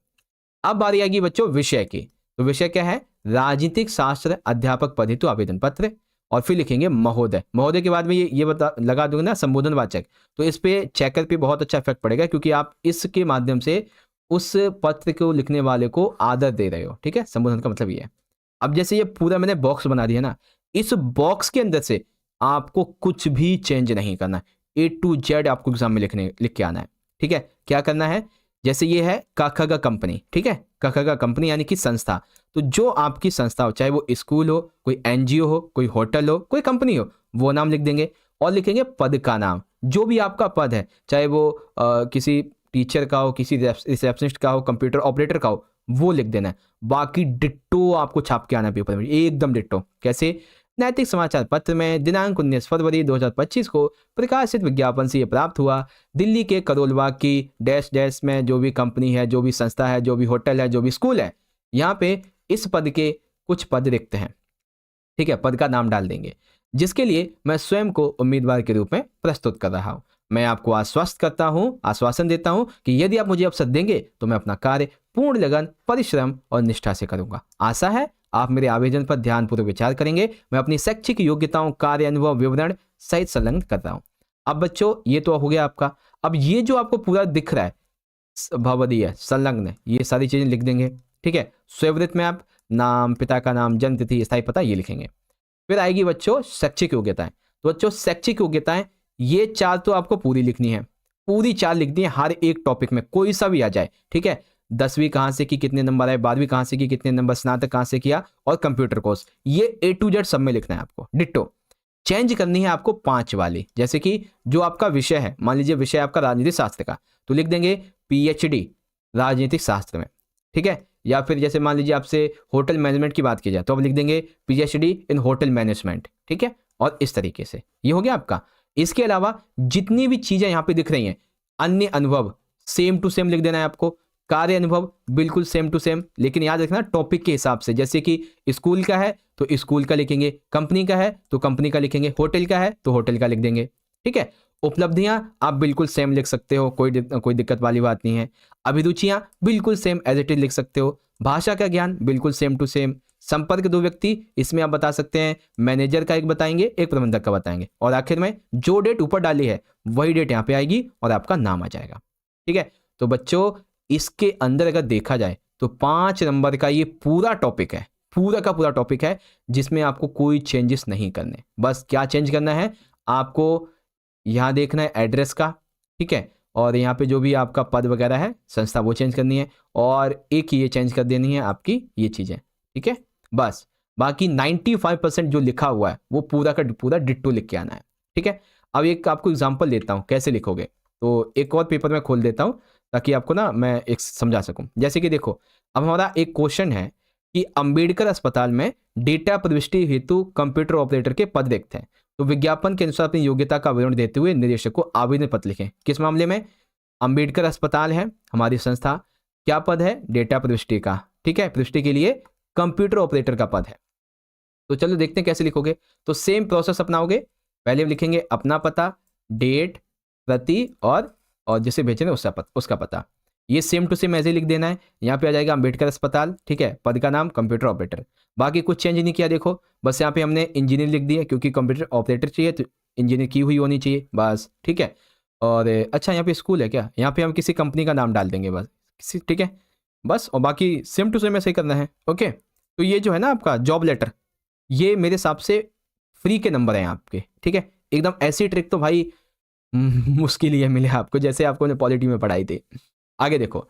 अब बारी आएगी बच्चों विषय की। तो विषय क्या है, राजनीतिक शास्त्र अध्यापक पद हेतु आवेदन पत्र, और फिर लिखेंगे महोदय। महोदय के बाद में ये बता लगा दूंगा ना संबोधनवाचक, तो इस पे चेकर पे बहुत अच्छा इफेक्ट पड़ेगा, क्योंकि आप इसके माध्यम से उस पत्र को लिखने वाले को आदर दे रहे हो। ठीक है, संबोधन का मतलब ये है। अब जैसे ये पूरा मैंने बॉक्स बना दिया ना, इस बॉक्स के अंदर से आपको कुछ भी चेंज नहीं करना, A to Z आपको एग्जाम में लिख के आना है। ठीक है, क्या करना है, जैसे ये है काकागा कंपनी। ठीक है, काकागा कंपनी यानी कि संस्था, तो जो आपकी संस्था हो, चाहे वो स्कूल हो, कोई NGO हो, कोई होटल हो, कोई कंपनी हो, वो नाम लिख देंगे। और लिखेंगे पद का नाम, जो भी आपका पद है, चाहे वो किसी टीचर का हो, किसी रिसेप्शनिस्ट का हो, कंप्यूटर ऑपरेटर का हो, वो लिख देना है। बाकी डिट्टो आपको छाप के आना पेपर में, एकदम डिट्टो। कैसे, नैतिक समाचार पत्र में दिनांक 19 फरवरी 2025 को प्रकाशित विज्ञापन से ये प्राप्त हुआ, दिल्ली के करोलबाग की डैश डैश में जो भी कंपनी है, जो भी संस्था है, जो भी होटल है, जो भी स्कूल है, यहाँ पे इस पद के कुछ पद रिक्त हैं। ठीक है, पद का नाम डाल देंगे, जिसके लिए मैं स्वयं को उम्मीदवार के रूप में प्रस्तुत कर रहा हूं। मैं आपको आश्वासन देता हूं कि यदि आप मुझे अवसर देंगे तो मैं अपना कार्य पूर्ण लगन, परिश्रम और निष्ठा से करूंगा। आशा है आप मेरे आवेदन पर ध्यानपूर्वक विचार करेंगे। मैं अपनी शैक्षिक योग्यताओं, कार्य अनुभव विवरण सहित संलग्न कर रहा हूं। अब बच्चों ये तो हो गया आपका। अब ये जो आपको पूरा दिख रहा है भवदीय संलग्न, ये सारी चीजें लिख देंगे। ठीक है, स्ववृत्त में आप नाम, पिता का नाम, जन्म तिथि, स्थायी पता, ये लिखेंगे। फिर आएगी बच्चों शैक्षिक योग्यताएं। तो बच्चों शैक्षिक योग्यताएं ये 4 तो आपको पूरी लिखनी है, पूरी 4 लिख दी है, हर एक टॉपिक में कोई सा भी आ जाए। ठीक है, 10वीं कहाँ से की, कितने नंबर आए, 12वीं कहाँ से की, कितने नंबर, स्नातक कहाँ से किया, और कंप्यूटर कोर्स, ये A to Z सब में लिखना है आपको। डिट्टो चेंज करनी है आपको 5 वाली, जैसे कि जो आपका विषय है, मान लीजिए विषय आपका राजनीतिक शास्त्र का, तो लिख देंगे PhD राजनीतिक शास्त्र में, ठीक है। या फिर जैसे मान लीजिए आपसे होटल मैनेजमेंट की बात की जाए तो अब लिख देंगे PhD इन होटल मैनेजमेंट, ठीक है। और इस तरीके से ये हो गया आपका। इसके अलावा जितनी भी चीजें यहाँ पे दिख रही हैं, अन्य अनुभव सेम टू सेम लिख देना है आपको, कार्य अनुभव बिल्कुल सेम टू सेम, लेकिन याद रखना टॉपिक के हिसाब से, जैसे कि स्कूल का है तो स्कूल का लिखेंगे, कंपनी का है तो कंपनी का लिखेंगे, होटल का है तो होटल का लिख देंगे, ठीक है। उपलब्धियां आप बिल्कुल सेम लिख सकते हो, कोई दिक्कत वाली बात नहीं है। अभिरुचियां बिल्कुल सेम एज इट इज लिख सकते हो। भाषा का ज्ञान बिल्कुल सेम टू सेम। संपर्क 2 व्यक्ति, इसमें आप बता सकते हैं मैनेजर का एक बताएंगे, एक प्रबंधक का बताएंगे, और आखिर में जो डेट ऊपर डाली है वही डेट यहाँ पे आएगी और आपका नाम आ जाएगा, ठीक है। तो बच्चों इसके अंदर अगर देखा जाए तो 5 नंबर का ये पूरा टॉपिक है, पूरा का पूरा टॉपिक है, जिसमें आपको कोई चेंजेस नहीं करने। बस क्या चेंज करना है आपको, यहाँ देखना है एड्रेस का, ठीक है, और यहाँ पे जो भी आपका पद वगैरह है, संस्था, वो चेंज करनी है, और एक ये चेंज कर देनी है आपकी ये चीज़ें, ठीक है। बस बाकी 95% जो लिखा हुआ है वो पूरा का पूरा डिट्टो लिख के आना है, ठीक है। अब एक आपको एग्जांपल देता हूँ कैसे लिखोगे, तो एक और पेपर में खोल देता हूँ ताकि आपको ना मैं एक समझा सकूँ। जैसे कि देखो अब हमारा एक क्वेश्चन है कि अंबेडकर अस्पताल में डेटा प्रविष्टि हेतु कंप्यूटर ऑपरेटर के पद रिक्त हैं, तो विज्ञापन के अनुसार अपनी योग्यता का विवरण देते हुए निदेशक को आवेदन पत्र लिखें। किस मामले में, अंबेडकर अस्पताल है हमारी संस्था, क्या पद है, डेटा प्रविष्टि का, ठीक है, प्रविष्टि के लिए कंप्यूटर ऑपरेटर का पद है। तो चलो देखते हैं कैसे लिखोगे। तो सेम प्रोसेस अपनाओगे, पहले हम लिखेंगे अपना पता, डेट, प्रति और जिसे भेजेंगे उसका पता, ये सेम टू सेम ऐसे लिख देना है। यहाँ पे आ जाएगा अंबेडकर अस्पताल, ठीक है, पद का नाम कंप्यूटर ऑपरेटर, बाकी कुछ चेंज नहीं किया। देखो बस यहाँ पे हमने इंजीनियर लिख दिया क्योंकि कंप्यूटर ऑपरेटर चाहिए तो इंजीनियर की हुई होनी चाहिए, बस, ठीक है। और अच्छा यहाँ पे स्कूल है क्या, यहाँ पे हम किसी कंपनी का नाम डाल देंगे बस, ठीक है, बस, और बाकी सेम टू सेम ऐसे ही करना है, ओके। तो ये जो है ना आपका जॉब लेटर, ये मेरे हिसाब से फ्री के नंबर हैं आपके, ठीक है। एकदम ऐसी ट्रिक तो भाई मुश्किल ही है मिले आपको, जैसे आपको ने पॉलिटी में पढ़ाई थी। आगे देखो,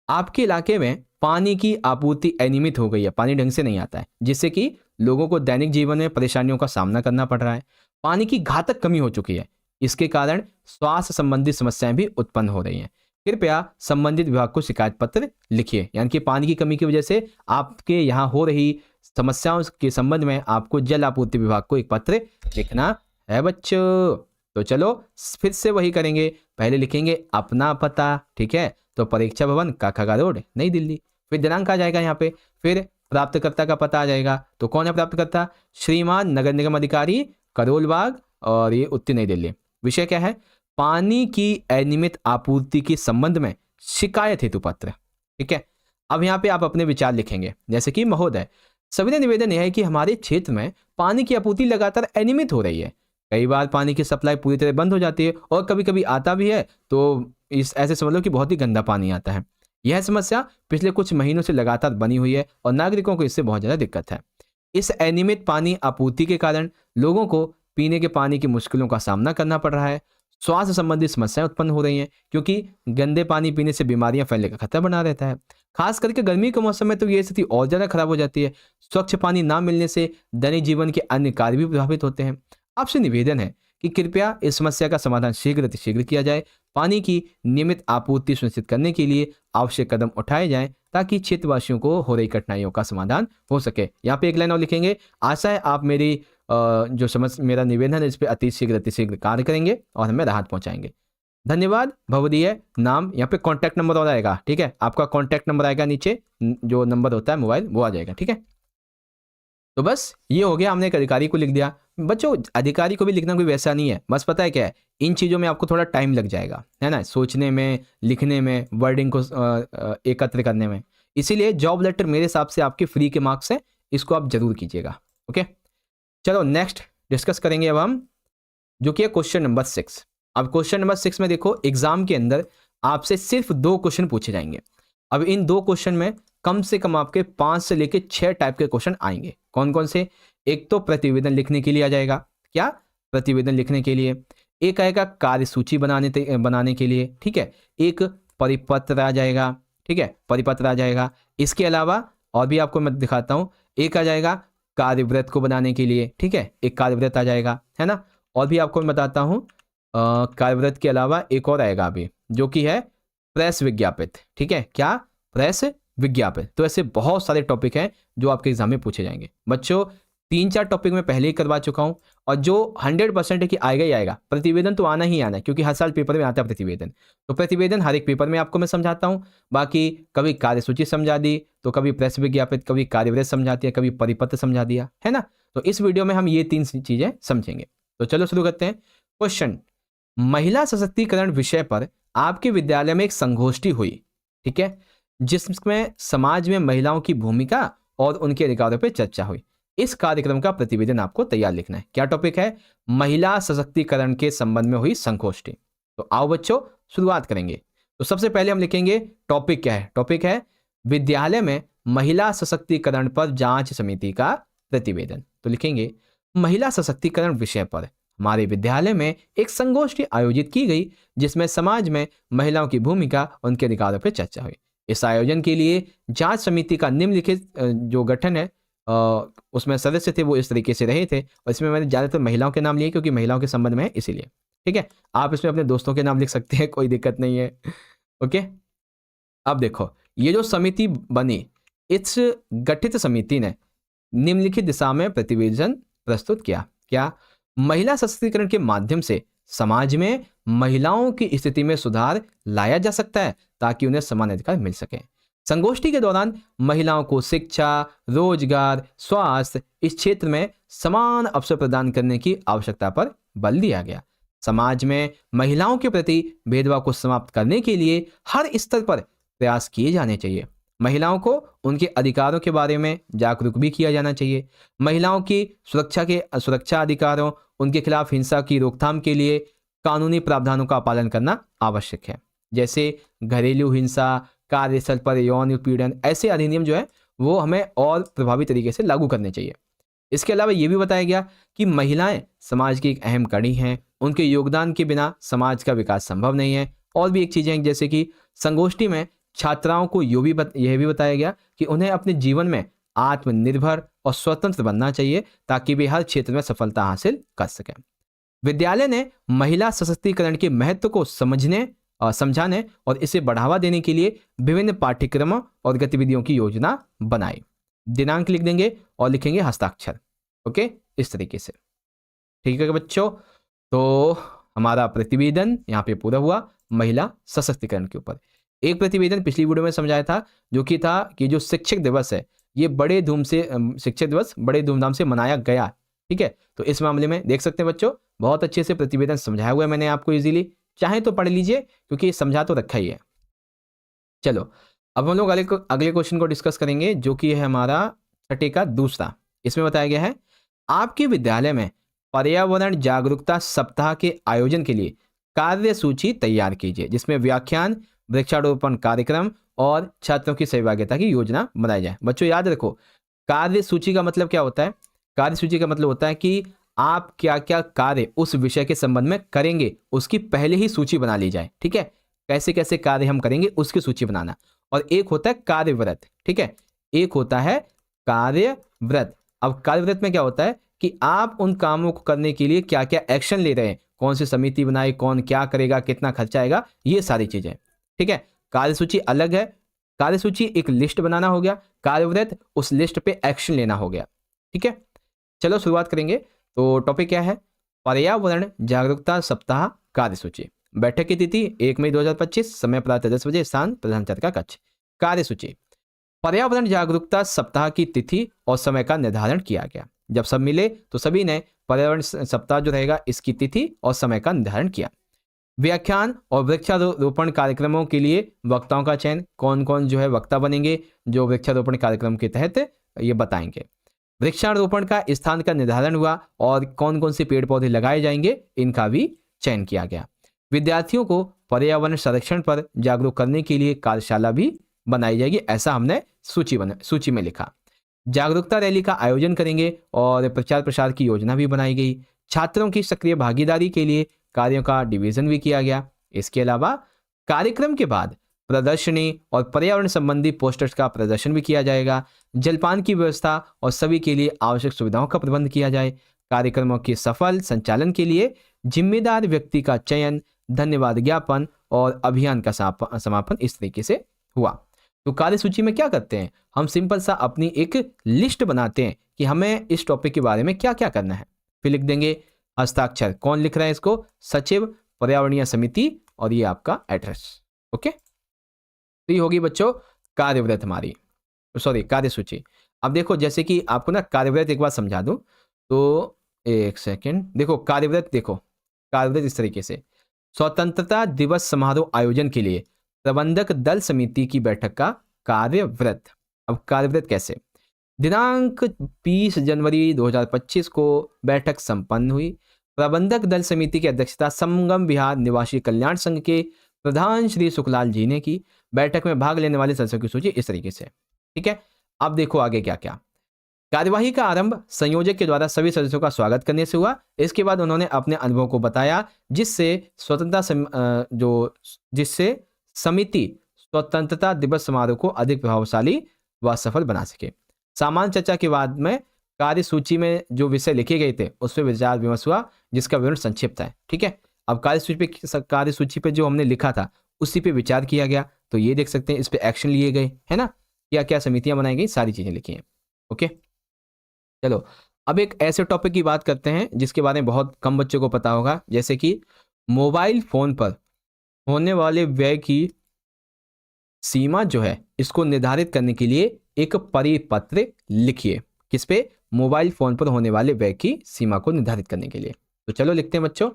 आपके इलाके में पानी की आपूर्ति अनियमित हो गई है, पानी ढंग से नहीं आता है, जिससे कि लोगों को दैनिक जीवन में परेशानियों का सामना करना पड़ रहा है। पानी की घातक कमी हो चुकी है, इसके कारण स्वास्थ्य संबंधित समस्याएं भी उत्पन्न हो रही हैं। कृपया संबंधित विभाग को शिकायत पत्र लिखिए, यानी कि पानी की कमी की वजह से आपके यहाँ हो रही समस्याओं के संबंध में आपको जल आपूर्ति विभाग को एक पत्र लिखना है बच्चों। तो चलो फिर से वही करेंगे, पहले लिखेंगे अपना पता, ठीक है, तो परीक्षा भवन काकागा रोड नई दिल्ली, फिर दिनांक आ जाएगा यहाँ पे, फिर प्राप्तकर्ता का पता आ जाएगा, तो कौन है प्राप्तकर्ता, श्रीमान नगर निगम अधिकारी करोल बाग, और ये उत्तर नई दिल्ली। विषय क्या है, पानी की अनियमित आपूर्ति के संबंध में शिकायत हेतु पत्र, ठीक है। अब यहाँ पे आप अपने विचार लिखेंगे, जैसे कि महोदय सविनय निवेदन यह है कि हमारे क्षेत्र में पानी की आपूर्ति लगातार अनियमित हो रही है, कई बार पानी की सप्लाई पूरी तरह बंद हो जाती है और कभी कभी आता भी है तो इस ऐसे समझ लो कि बहुत ही गंदा पानी आता है। यह समस्या पिछले कुछ महीनों से लगातार बनी हुई है और नागरिकों को इससे बहुत ज़्यादा दिक्कत है। इस अनियमित पानी आपूर्ति के कारण लोगों को पीने के पानी की मुश्किलों का सामना करना पड़ रहा है, स्वास्थ्य संबंधी समस्याएं उत्पन्न हो रही हैं क्योंकि गंदे पानी पीने से बीमारियां फैलने का खतरा बना रहता है। खास करके गर्मी के मौसम में तो ये स्थिति और ज़्यादा खराब हो जाती है। स्वच्छ पानी ना मिलने से दैनिक जीवन के अन्य कार्य भी प्रभावित होते हैं। आपसे निवेदन है कि कृपया इस समस्या का समाधान शीघ्र किया जाए। पानी की नियमित आपूर्ति सुनिश्चित करने के लिए आवश्यक कदम उठाए जाएं ताकि क्षेत्रवासियों को हो रही कठिनाइयों का समाधान हो सके। यहाँ पे एक लाइन और लिखेंगे, आशा है आप मेरी मेरा निवेदन है इस पर अतिशीघ्र कार्य करेंगे और हमें राहत पहुंचाएंगे। धन्यवाद। भवदीय नाम, यहाँ पे कॉन्टैक्ट नंबर और आएगा, ठीक है, आपका कॉन्टैक्ट नंबर आएगा नीचे, जो नंबर होता है मोबाइल वो आ जाएगा, ठीक है। तो बस ये हो गया, हमने एक अधिकारी को लिख दिया। बच्चों अधिकारी को भी लिखना कोई वैसा नहीं है, बस पता है क्या है, इन चीज़ों में आपको थोड़ा टाइम लग जाएगा, है ना, सोचने में, लिखने में, वर्डिंग को एकत्र करने में। इसीलिए जॉब लेटर मेरे हिसाब से आपके फ्री के मार्क्स हैं, इसको आप जरूर कीजिएगा, ओके। चलो नेक्स्ट डिस्कस करेंगे अब हम, जो कि है क्वेश्चन नंबर 6। अब क्वेश्चन नंबर 6 में देखो, एग्जाम के अंदर आपसे सिर्फ 2 क्वेश्चन पूछे जाएंगे। अब इन 2 क्वेश्चन में कम से कम आपके 5 से लेके 6 टाइप के क्वेश्चन आएंगे। कौन कौन से, एक तो प्रतिवेदन लिखने के लिए आ जाएगा, क्या, प्रतिवेदन लिखने के लिए, एक आएगा कार्यसूची बनाने के लिए, ठीक है, एक परिपत्र आ जाएगा, ठीक है, परिपत्र आ जाएगा। इसके अलावा और भी आपको मैं दिखाता हूँ, एक आ जाएगा कार्यव्रत को बनाने के लिए, ठीक है, एक कार्यव्रत आ जाएगा, है ना। और भी आपको मैं बताता हूँ, कार्यव्रत के अलावा एक और आएगा अभी, जो कि है प्रेस विज्ञापित, ठीक है, क्या, प्रेस विज्ञापित। तो ऐसे बहुत सारे टॉपिक हैं जो आपके एग्जाम में पूछे जाएंगे। बच्चों 3-4 टॉपिक मैं पहले ही करवा चुका हूं, और जो 100% है कि आएगा ही आएगा, प्रतिवेदन तो आना ही आना है, क्योंकि हर साल पेपर में आता है प्रतिवेदन। तो प्रतिवेदन हर एक पेपर में आपको मैं समझाता हूं। बाकी कभी कार्यसूची समझा दी, तो कभी प्रेस विज्ञापित, कभी कार्यव्रत समझा दिया, कभी परिपत्र समझा दिया, है ना। तो इस वीडियो में हम ये 3 चीजें समझेंगे। तो चलो शुरू करते हैं। क्वेश्चन, महिला सशक्तिकरण विषय पर आपके विद्यालय में एक संगोष्ठी हुई, ठीक है, जिसमें समाज में महिलाओं की भूमिका और उनके अधिकारों पर चर्चा हुई। इस कार्यक्रम का प्रतिवेदन आपको तैयार लिखना है। क्या टॉपिक है? महिला सशक्तिकरण के संबंध में हुई संगोष्ठी। तो आओ बच्चों शुरुआत करेंगे। तो सबसे पहले हम लिखेंगे टॉपिक क्या है। टॉपिक है विद्यालय में महिला सशक्तिकरण पर जांच समिति का प्रतिवेदन। तो लिखेंगे महिला सशक्तिकरण विषय पर हमारे विद्यालय में एक संगोष्ठी आयोजित की गई, जिसमें समाज में महिलाओं की भूमिका, उनके अधिकारों पर चर्चा हुई। इस आयोजन के लिए जांच समिति का निम्नलिखित जो गठन है, उसमें सदस्य थे वो इस तरीके से रहे थे, और इसमें मैंने ज़्यादातर महिलाओं के नाम लिए क्योंकि महिलाओं के संबंध में है इसीलिए, ठीक है। आप इसमें अपने दोस्तों के नाम लिख सकते हैं, कोई दिक्कत नहीं है, ओके। अब देखो, ये जो समिति बनी, इस गठित समिति ने निम्नलिखित दिशा में प्रतिवेदन प्रस्तुत किया। क्या? महिला सशक्तिकरण के माध्यम से समाज में महिलाओं की स्थिति में सुधार लाया जा सकता है, ताकि उन्हें समान अधिकार मिल सके। संगोष्ठी के दौरान महिलाओं को शिक्षा, रोजगार, स्वास्थ्य, इस क्षेत्र में समान अवसर प्रदान करने की आवश्यकता पर बल दिया गया। समाज में महिलाओं के प्रति भेदभाव को समाप्त करने के लिए हर स्तर पर प्रयास किए जाने चाहिए। महिलाओं को उनके अधिकारों के बारे में जागरूक भी किया जाना चाहिए। महिलाओं की सुरक्षा अधिकारों, उनके खिलाफ हिंसा की रोकथाम के लिए कानूनी प्रावधानों का पालन करना आवश्यक है, जैसे घरेलू हिंसा, कार्यस्थल पर यौन उत्पीड़न। ऐसे अधिनियम जो है वो हमें और प्रभावी तरीके से लागू करने चाहिए। इसके अलावा ये भी बताया गया कि महिलाएं समाज की एक अहम कड़ी हैं, उनके योगदान के बिना समाज का विकास संभव नहीं है। और भी एक चीज़ है, जैसे कि संगोष्ठी में छात्राओं को यह भी बताया गया कि उन्हें अपने जीवन में आत्मनिर्भर और स्वतंत्र बनना चाहिए, ताकि वे हर क्षेत्र में सफलता हासिल कर सकें। विद्यालय ने महिला सशक्तिकरण के महत्व को समझाने और इसे बढ़ावा देने के लिए विभिन्न पाठ्यक्रमों और गतिविधियों की योजना बनाई। दिनांक लिख देंगे और लिखेंगे हस्ताक्षर, ओके, इस तरीके से, ठीक है बच्चों। तो हमारा प्रतिवेदन यहाँ पे पूरा हुआ महिला सशक्तिकरण के ऊपर। एक प्रतिवेदन पिछली वीडियो में समझाया था, जो कि था कि जो शिक्षक दिवस है, ये शिक्षक दिवस बड़े धूमधाम से मनाया गया, ठीक है। तो इस मामले में देख सकते हैं बच्चों, बहुत अच्छे से प्रतिवेदन समझाया हुआ है मैंने आपको इजीली, चाहे तो पढ़ लीजिए क्योंकि समझा तो रखा ही है। चलो अब हम लोग अगले क्वेश्चन को डिस्कस करेंगे, जो कि है हमारा छठे का दूसरा। इसमें बताया गया है आपके विद्यालय में पर्यावरण जागरूकता सप्ताह के आयोजन के लिए कार्यसूची तैयार कीजिए, जिसमें व्याख्यान, वृक्षारोपण कार्यक्रम और छात्रों की सहभागिता की योजना बनाई जाए। बच्चों याद रखो, कार्यसूची का मतलब क्या होता है? कार्यसूची का मतलब होता है कि आप क्या क्या कार्य उस विषय के संबंध में करेंगे, उसकी पहले ही सूची बना ली जाए, ठीक है। कैसे कैसे कार्य हम करेंगे उसकी सूची बनाना। और एक होता है कार्यव्रत, ठीक है, एक होता है कार्यव्रत। अब कार्यव्रत में क्या होता है कि आप उन कामों को करने के लिए क्या क्या एक्शन ले रहे हैं, कौन सी समिति बनाई, कौन क्या करेगा, कितना खर्चा आएगा, ये सारी चीजें, ठीक है। कार्यसूची अलग है, कार्यसूची एक लिस्ट बनाना हो गया, कार्यव्रत उस लिस्ट पे एक्शन लेना हो गया, ठीक है। चलो शुरुआत करेंगे। तो टॉपिक क्या है? पर्यावरण जागरूकता सप्ताह कार्यसूची। बैठक की तिथि 1 मई 2025, समय प्रातः 10 बजे, स्थान प्रधान चर्चा कक्ष। कार्यसूची, पर्यावरण जागरूकता सप्ताह की तिथि और समय का निर्धारण किया गया। जब सब मिले तो सभी ने पर्यावरण सप्ताह जो रहेगा इसकी तिथि और समय का निर्धारण किया। व्याख्यान और वृक्षारोपण कार्यक्रमों के लिए वक्ताओं का चयन, कौन कौन जो है वक्ता बनेंगे जो वृक्षारोपण कार्यक्रम के तहत ये बताएंगे। वृक्षारोपण का स्थान का निर्धारण हुआ और कौन कौन से पेड़ पौधे लगाए जाएंगे इनका भी चयन किया गया। विद्यार्थियों को पर्यावरण संरक्षण पर जागरूक करने के लिए कार्यशाला भी बनाई जाएगी, ऐसा हमने सूची में लिखा। जागरूकता रैली का आयोजन करेंगे और प्रचार प्रसार की योजना भी बनाई गई। छात्रों की सक्रिय भागीदारी के लिए कार्यों का डिवीजन भी किया गया। इसके अलावा कार्यक्रम के बाद प्रदर्शनी और पर्यावरण संबंधी पोस्टर्स का प्रदर्शन भी किया जाएगा। जलपान की व्यवस्था और सभी के लिए आवश्यक सुविधाओं का प्रबंध किया जाए। कार्यक्रमों के सफल संचालन के लिए जिम्मेदार व्यक्ति का चयन, धन्यवाद ज्ञापन और अभियान का समापन इस तरीके से हुआ। तो कार्यसूची में क्या करते हैं, हम सिंपल सा अपनी एक लिस्ट बनाते हैं कि हमें इस टॉपिक के बारे में क्या क्या करना है। फिर लिख देंगे हस्ताक्षर, कौन लिख रहा है इसको, सचिव, पर्यावरणीय समिति, और ये आपका एड्रेस। ओके, तो ये होगी बच्चों कार्यव्रत हमारी, सॉरी कार्यसूची। अब देखो जैसे कि आपको ना कार्यव्रत एक बार समझा दूं, तो एक सेकेंड, देखो कार्यव्रत, देखो कार्यव्रत इस तरीके से, स्वतंत्रता दिवस समारोह आयोजन के लिए प्रबंधक दल समिति की बैठक का कार्यव्रत। अब कार्यव्रत कैसे, दिनांक 20 जनवरी 2025 को बैठक संपन्न हुई। प्रबंधक दल समिति की अध्यक्षता संगम विहार निवासी कल्याण संघ के प्रधान श्री सुखलाल जी ने की। बैठक में भाग लेने वाले सदस्यों की सूची इस तरीके से, ठीक है। अब देखो आगे क्या क्या। कार्यवाही का आरंभ संयोजक के द्वारा सभी सदस्यों का स्वागत करने से हुआ। इसके बाद उन्होंने अपने अनुभव को बताया जिससे समिति स्वतंत्रता दिवस समारोह को अधिक प्रभावशाली व सफल बना सके। सामान्य चर्चा के बाद में कार्यसूची में जो विषय लिखे गए थे उस पर विचार विमर्श हुआ, जिसका विवरण संक्षिप्त है, ठीक है। अब कार्यसूची पे जो हमने लिखा था उसी पे विचार किया गया, तो ये देख सकते हैं इस पे एक्शन लिए गए, है ना, क्या क्या समितियां बनाई गई, सारी चीजें लिखी हैं। ओके, चलो अब एक ऐसे टॉपिक की बात करते हैं जिसके बारे में बहुत कम बच्चों को पता होगा, जैसे कि मोबाइल फोन पर होने वाले व्यय की सीमा जो है इसको निर्धारित करने के लिए एक परिपत्र लिखिए। किस पे, मोबाइल फोन पर होने वाले व्यय की सीमा को निर्धारित करने के लिए। तो चलो लिखते हैं बच्चों।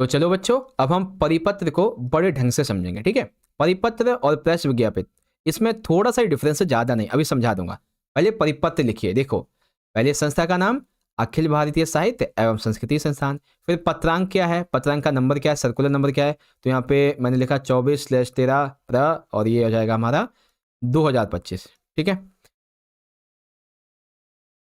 तो चलो बच्चों अब हम परिपत्र को बड़े ढंग से समझेंगे, ठीक है। परिपत्र और प्रेस विज्ञापित, इसमें थोड़ा सा डिफरेंस है, ज्यादा नहीं, अभी समझा दूंगा। पहले परिपत्र लिखिए, देखो पहले संस्था का नाम अखिल भारतीय साहित्य एवं संस्कृति संस्थान, फिर पत्रांक क्या है, पत्रांक का नंबर क्या है, सर्कुलर नंबर क्या है, तो यहाँ पे मैंने लिखा 24/13 और ये हो जाएगा हमारा 2025, ठीक है,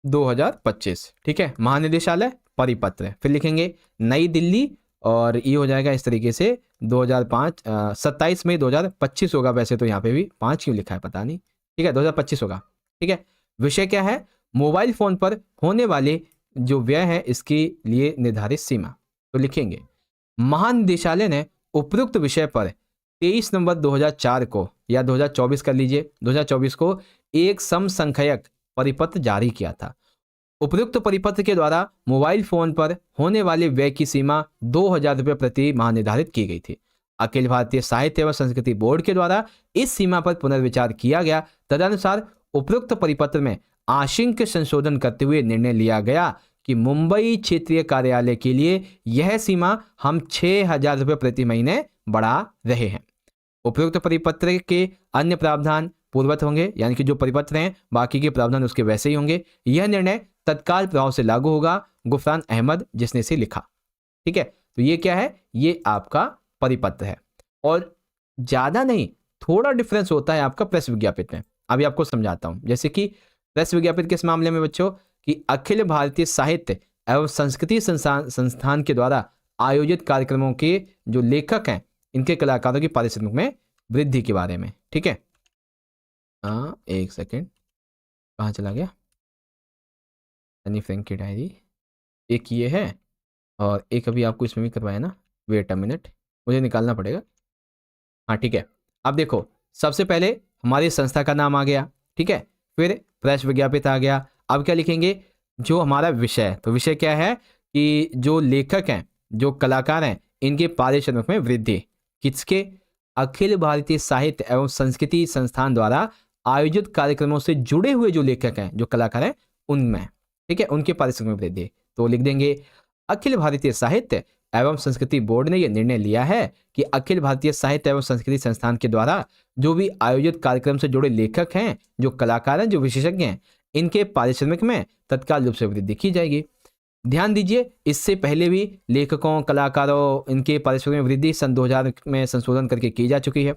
2025, ठीक है। महानिदेशालय परिपत्र, फिर लिखेंगे नई दिल्ली, और ये हो जाएगा इस तरीके से 27 मई 2025 होगा, वैसे तो यहाँ पे भी 5 क्यों लिखा है पता नहीं, ठीक है, 2025 होगा, ठीक है। विषय क्या है, मोबाइल फोन पर होने वाले जो व्यय है इसके लिए निर्धारित सीमा। तो लिखेंगे महानिदेशालय ने उपयुक्त विषय पर 23 नवंबर 2004 को, या 2024 कर लीजिए, 2024 को एक समसंख्यक परिपत्र जारी किया था। उपयुक्त परिपत्र के द्वारा मोबाइल फोन पर होने वाले व्यय की सीमा 2000 रुपये प्रति माह निर्धारित की गई थी। अखिल भारतीय साहित्य एवं संस्कृति बोर्ड के द्वारा इस सीमा पर पुनर्विचार किया गया। तदनुसार उपयुक्त परिपत्र में आंशिक संशोधन करते हुए निर्णय लिया गया कि मुंबई क्षेत्रीय कार्यालय के लिए यह सीमा हम 6000 रुपये प्रति महीने बढ़ा रहे हैं। उपयुक्त परिपत्र के अन्य प्रावधान पूर्ववत होंगे, यानी कि जो परिपत्र हैं बाकी के प्रावधान उसके वैसे ही होंगे। यह निर्णय तत्काल प्रभाव से लागू होगा। गुफरान अहमद जिसने इसे लिखा, ठीक है। तो ये क्या है, ये आपका परिपत्र है, और ज्यादा नहीं, थोड़ा डिफरेंस होता है आपका प्रेस विज्ञापित में। अभी आपको समझाता हूं, जैसे कि प्रेस विज्ञापित किस मामले में बच्चों, कि अखिल भारतीय साहित्य एवं संस्कृति संस्थान के द्वारा आयोजित कार्यक्रमों के जो लेखक हैं इनके कलाकारों की पारिश्रमिक में वृद्धि के बारे में, ठीक है। हाँ एक सेकेंड, कहाँ चला गया, सनी फ्रैंक की डायरी, एक ये है और एक अभी आपको इसमें भी करवाया ना, वेट अ मिनट मुझे निकालना पड़ेगा। हाँ ठीक है, अब देखो सबसे पहले हमारी संस्था का नाम आ गया, ठीक है, फिर प्रेस विज्ञापित आ गया। अब क्या लिखेंगे, जो हमारा विषय, तो विषय क्या है कि जो लेखक हैं, जो कलाकार हैं, इनके पारिश्रमिक में वृद्धि, किसके, अखिल भारतीय साहित्य एवं संस्कृति संस्थान द्वारा आयोजित कार्यक्रमों से जुड़े हुए जो लेखक हैं, जो कलाकार हैं, उनमें, ठीक है, उनके पारिश्रमिक में वृद्धि। तो लिख देंगे अखिल भारतीय साहित्य एवं संस्कृति बोर्ड ने यह निर्णय लिया है कि अखिल भारतीय साहित्य एवं संस्कृति संस्थान के द्वारा जो भी आयोजित कार्यक्रम से जुड़े लेखक हैं, जो कलाकार हैं, जो विशेषज्ञ हैं, इनके पारिश्रमिक में तत्काल रूप से वृद्धि की जाएगी। ध्यान दीजिए, इससे पहले भी लेखकों, कलाकारों, इनके पारिश्रमिक में वृद्धि सन 2000 में संशोधन करके की जा चुकी है।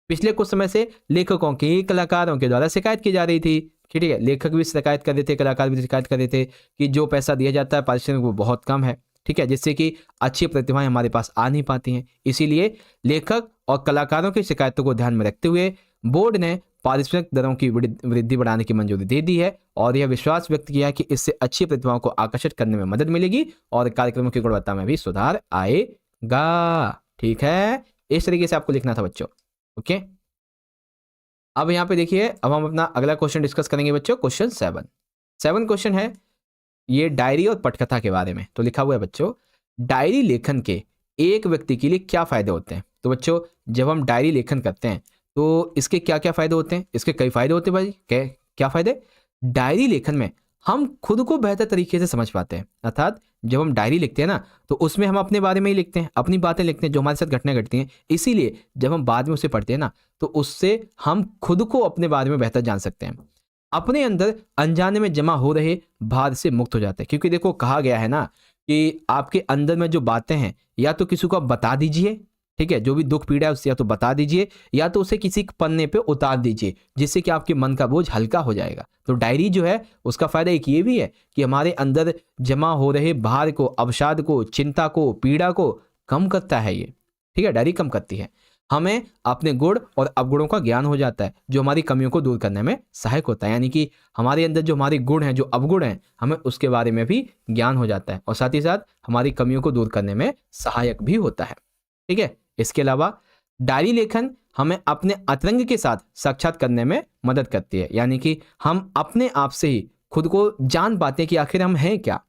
पिछले कुछ समय से लेखकों की, कलाकारों के द्वारा शिकायत की जा रही थी, ठीक है, लेखक भी शिकायत कर रहे थे, कलाकार भी शिकायत कर रहे थे कि जो पैसा दिया जाता है पारिश्रमिक वो बहुत कम है। ठीक है, जिससे कि अच्छी प्रतिभाएं हमारे पास आ नहीं पाती हैं। इसीलिए लेखक और कलाकारों की शिकायतों को ध्यान में रखते हुए बोर्ड ने पारिश्रमिक दरों की वृद्धि बढ़ाने की मंजूरी दे दी है और यह विश्वास व्यक्त किया है कि इससे अच्छी प्रतिभाओं को आकर्षित करने में मदद मिलेगी और कार्यक्रमों की गुणवत्ता में भी सुधार आएगा। ठीक है, इस तरीके से आपको लिखना था बच्चों। ओके, अब यहाँ पे देखिए, अब हम अपना अगला क्वेश्चन डिस्कस करेंगे बच्चों। क्वेश्चन 7 क्वेश्चन है ये डायरी और पटकथा के बारे में। तो लिखा हुआ है बच्चों, डायरी लेखन के एक व्यक्ति के लिए क्या फायदे होते हैं। तो बच्चों, जब हम डायरी लेखन करते हैं तो इसके क्या क्या फायदे होते हैं। इसके कई फायदे होते हैं भाई। क्या फायदे। डायरी लेखन में हम खुद को बेहतर तरीके से समझ पाते हैं। अर्थात जब हम डायरी लिखते हैं ना, तो उसमें हम अपने बारे में ही लिखते हैं, अपनी बातें लिखते हैं जो हमारे साथ घटनाएं घटती हैं। इसीलिए जब हम बाद में उसे पढ़ते हैं ना, तो उससे हम खुद को अपने बारे में बेहतर जान सकते हैं, अपने अंदर अनजाने में जमा हो रहे भार से मुक्त हो जाते हैं। क्योंकि देखो, कहा गया है ना कि आपके अंदर में जो बातें हैं, या तो किसी को आप बता दीजिए, ठीक है, जो भी दुख पीड़ा है उससे या तो बता दीजिए, या तो उसे किसी पन्ने पे उतार दीजिए, जिससे कि आपके मन का बोझ हल्का हो जाएगा। तो डायरी जो है उसका फायदा एक ये भी है कि हमारे अंदर जमा हो रहे भार को, अवसाद को, चिंता को, पीड़ा को कम करता है ये। ठीक है, डायरी कम करती है। हमें अपने गुण और अवगुणों का ज्ञान हो जाता है, जो हमारी कमियों को दूर करने में सहायक होता है। यानी कि हमारे अंदर जो हमारे गुण हैं, जो अवगुण हैं, हमें उसके बारे में भी ज्ञान हो जाता है और साथ ही साथ हमारी कमियों को दूर करने में सहायक भी होता है। ठीक है, इसके अलावा डायरी लेखन हमें अपने अंतरंग के साथ साक्षात करने में मदद करती है। यानी कि हम अपने आप से ही खुद को जान पाते हैं कि आखिर हम हैं क्या,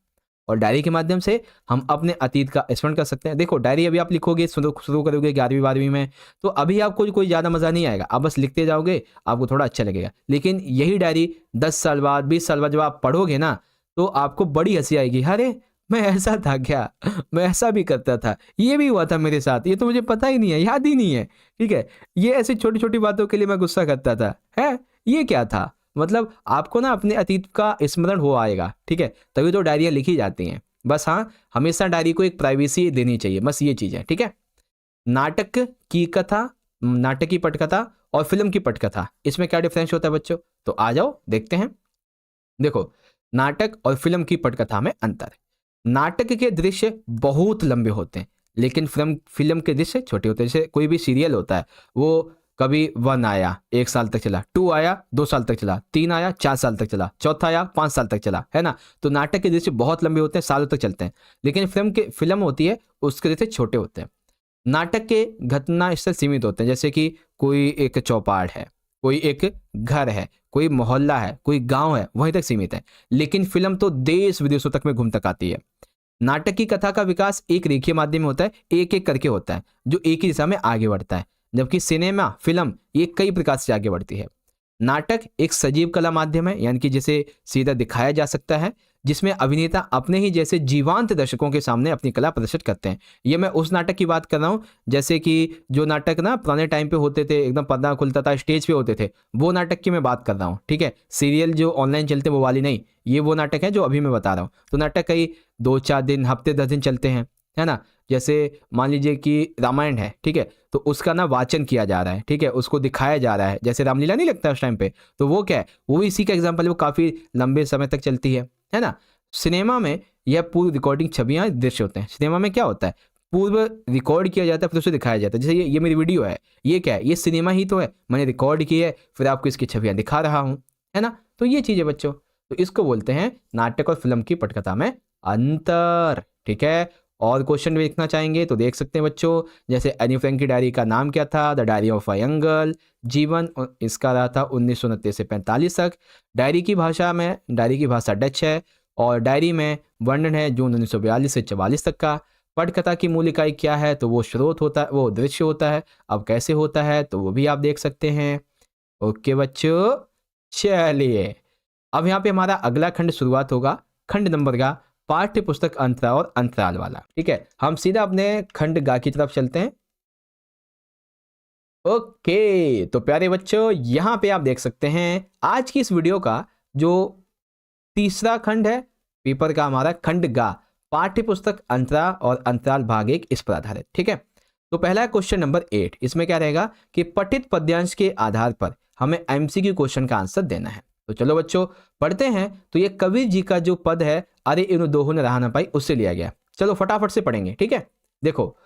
और डायरी के माध्यम से हम अपने अतीत का स्मरण कर सकते हैं। देखो, डायरी अभी आप लिखोगे, शुरू करोगे 11वीं 12वीं में, तो अभी आपको कोई ज़्यादा मज़ा नहीं आएगा, आप बस लिखते जाओगे, आपको थोड़ा अच्छा लगेगा। लेकिन यही डायरी 10 साल बाद, 20 साल बाद जब आप पढ़ोगे ना, तो आपको बड़ी हंसी आएगी। अरे, मैं ऐसा था क्या, मैं ऐसा भी करता था, ये भी हुआ था मेरे साथ, ये तो मुझे पता ही नहीं है, याद ही नहीं है। ठीक है, ये ऐसी छोटी छोटी बातों के लिए मैं गुस्सा करता था, है ये क्या था। मतलब आपको ना अपने अतीत का स्मरण हो आएगा। ठीक है, तभी तो डायरियाँ लिखी जाती हैं। बस हाँ, हमेशा डायरी को एक प्राइवेसी देनी चाहिए, बस ये चीज़ है। ठीक है, नाटक की कथा, नाटक की पटकथा और फिल्म की पटकथा, इसमें क्या डिफरेंस होता है बच्चों। तो आ जाओ देखते हैं। देखो, नाटक और फिल्म की पटकथा में अंतर। नाटक के दृश्य बहुत लंबे होते हैं, लेकिन फिल्म के दृश्य छोटे होते हैं। जैसे कोई भी सीरियल होता है, वो कभी 1 आया 1 साल तक चला, 2 आया 2 साल तक चला, 3 आया 4 साल तक चला, चौथा आया 5 साल तक चला, है ना। तो नाटक के दृश्य बहुत लंबे होते हैं, सालों तक चलते हैं। लेकिन फिल्म होती है, उसके दृश्य छोटे होते हैं। नाटक के घटना स्थल सीमित होते हैं, जैसे कि कोई एक चौपाट है, कोई एक घर है, कोई मोहल्ला है, कोई गांव है, वहीं तक सीमित है। लेकिन फिल्म तो देश विदेशों तक में घूम तक आती है। नाटक की कथा का विकास एक रेखीय माध्यम में होता है, एक एक करके होता है, जो एक ही दिशा में आगे बढ़ता है। जबकि सिनेमा, फिल्म, ये कई प्रकार से आगे बढ़ती है। नाटक एक सजीव कला माध्यम है, यानी कि जिसे सीधा दिखाया जा सकता है, जिसमें अभिनेता अपने ही जैसे जीवंत दर्शकों के सामने अपनी कला प्रदर्शित करते हैं। ये मैं उस नाटक की बात कर रहा हूँ, जैसे कि जो नाटक ना पुराने टाइम पे होते थे, एकदम पर्दा खुलता था, स्टेज पे होते थे, वो नाटक की मैं बात कर रहा हूँ। ठीक है, सीरियल जो ऑनलाइन चलते हैं वो वाली नहीं, ये वो नाटक है जो अभी मैं बता रहा हूँ। तो नाटक कई 2-4 दिन, हफ्ते 10 दिन चलते हैं, है ना। जैसे मान लीजिए कि रामायण है, ठीक है, तो उसका ना वाचन किया जा रहा है, ठीक है, उसको दिखाया जा रहा है, जैसे रामलीला नहीं लगता उस टाइम पे, तो वो क्या है, वो इसी का एग्जाम्पल है, वो काफ़ी लंबे समय तक चलती है ना। सिनेमा में यह पूर्व रिकॉर्डिंग छवियां दृश्य होते हैं। सिनेमा में क्या होता है, पूर्व रिकॉर्ड किया जाता है, फिर उसे दिखाया जाता है। जैसे ये मेरी वीडियो है, ये क्या है, ये सिनेमा ही तो है, मैंने रिकॉर्ड की है, फिर आपको इसकी छवियां दिखा रहा हूँ, है ना। तो ये चीज़ है बच्चों, तो इसको बोलते हैं नाटक और फिल्म की पटकथा में अंतर। ठीक है, और क्वेश्चन भी लिखना चाहेंगे तो देख सकते हैं बच्चों। जैसे एनी फ्रैंक की डायरी का नाम क्या था, the diary of a young girl. जीवन इसका रहा था 1929 से 45 तक। डायरी की भाषा डच है, और डायरी में वर्णन है जून 1942 से 44 तक का। पटकथा की मूल इकाई क्या है, तो वो स्रोत होता है, वो दृश्य होता है। अब कैसे होता है तो वो भी आप देख सकते हैं। ओके बच्चों, चलिए अब यहाँ पे हमारा अगला खंड शुरुआत होगा, खंड नंबर का पाठ्य पुस्तक अंतराल और अंतराल वाला। ठीक है, हम सीधा अपने खंड गा की तरफ चलते हैं। ओके, तो प्यारे बच्चों, यहाँ पे आप देख सकते हैं आज की इस वीडियो का जो तीसरा खंड है पेपर का, हमारा खंड गा, पाठ्य पुस्तक अंतराल और अंतराल भाग 1, इस पर आधारित। ठीक है, तो पहला क्वेश्चन नंबर 8, इसमें क्या रहेगा कि पठित पद्यांश के आधार पर हमें एमसीक्यू क्वेश्चन का आंसर देना है। तो चलो बच्चों पढ़ते हैं। तो ये कबीर जी का जो पद है, अरे इन दोहों ने रहा ना पाई, उससे लिया गया। चलो फटाफट से पढ़ेंगे, ठीक है। देखो,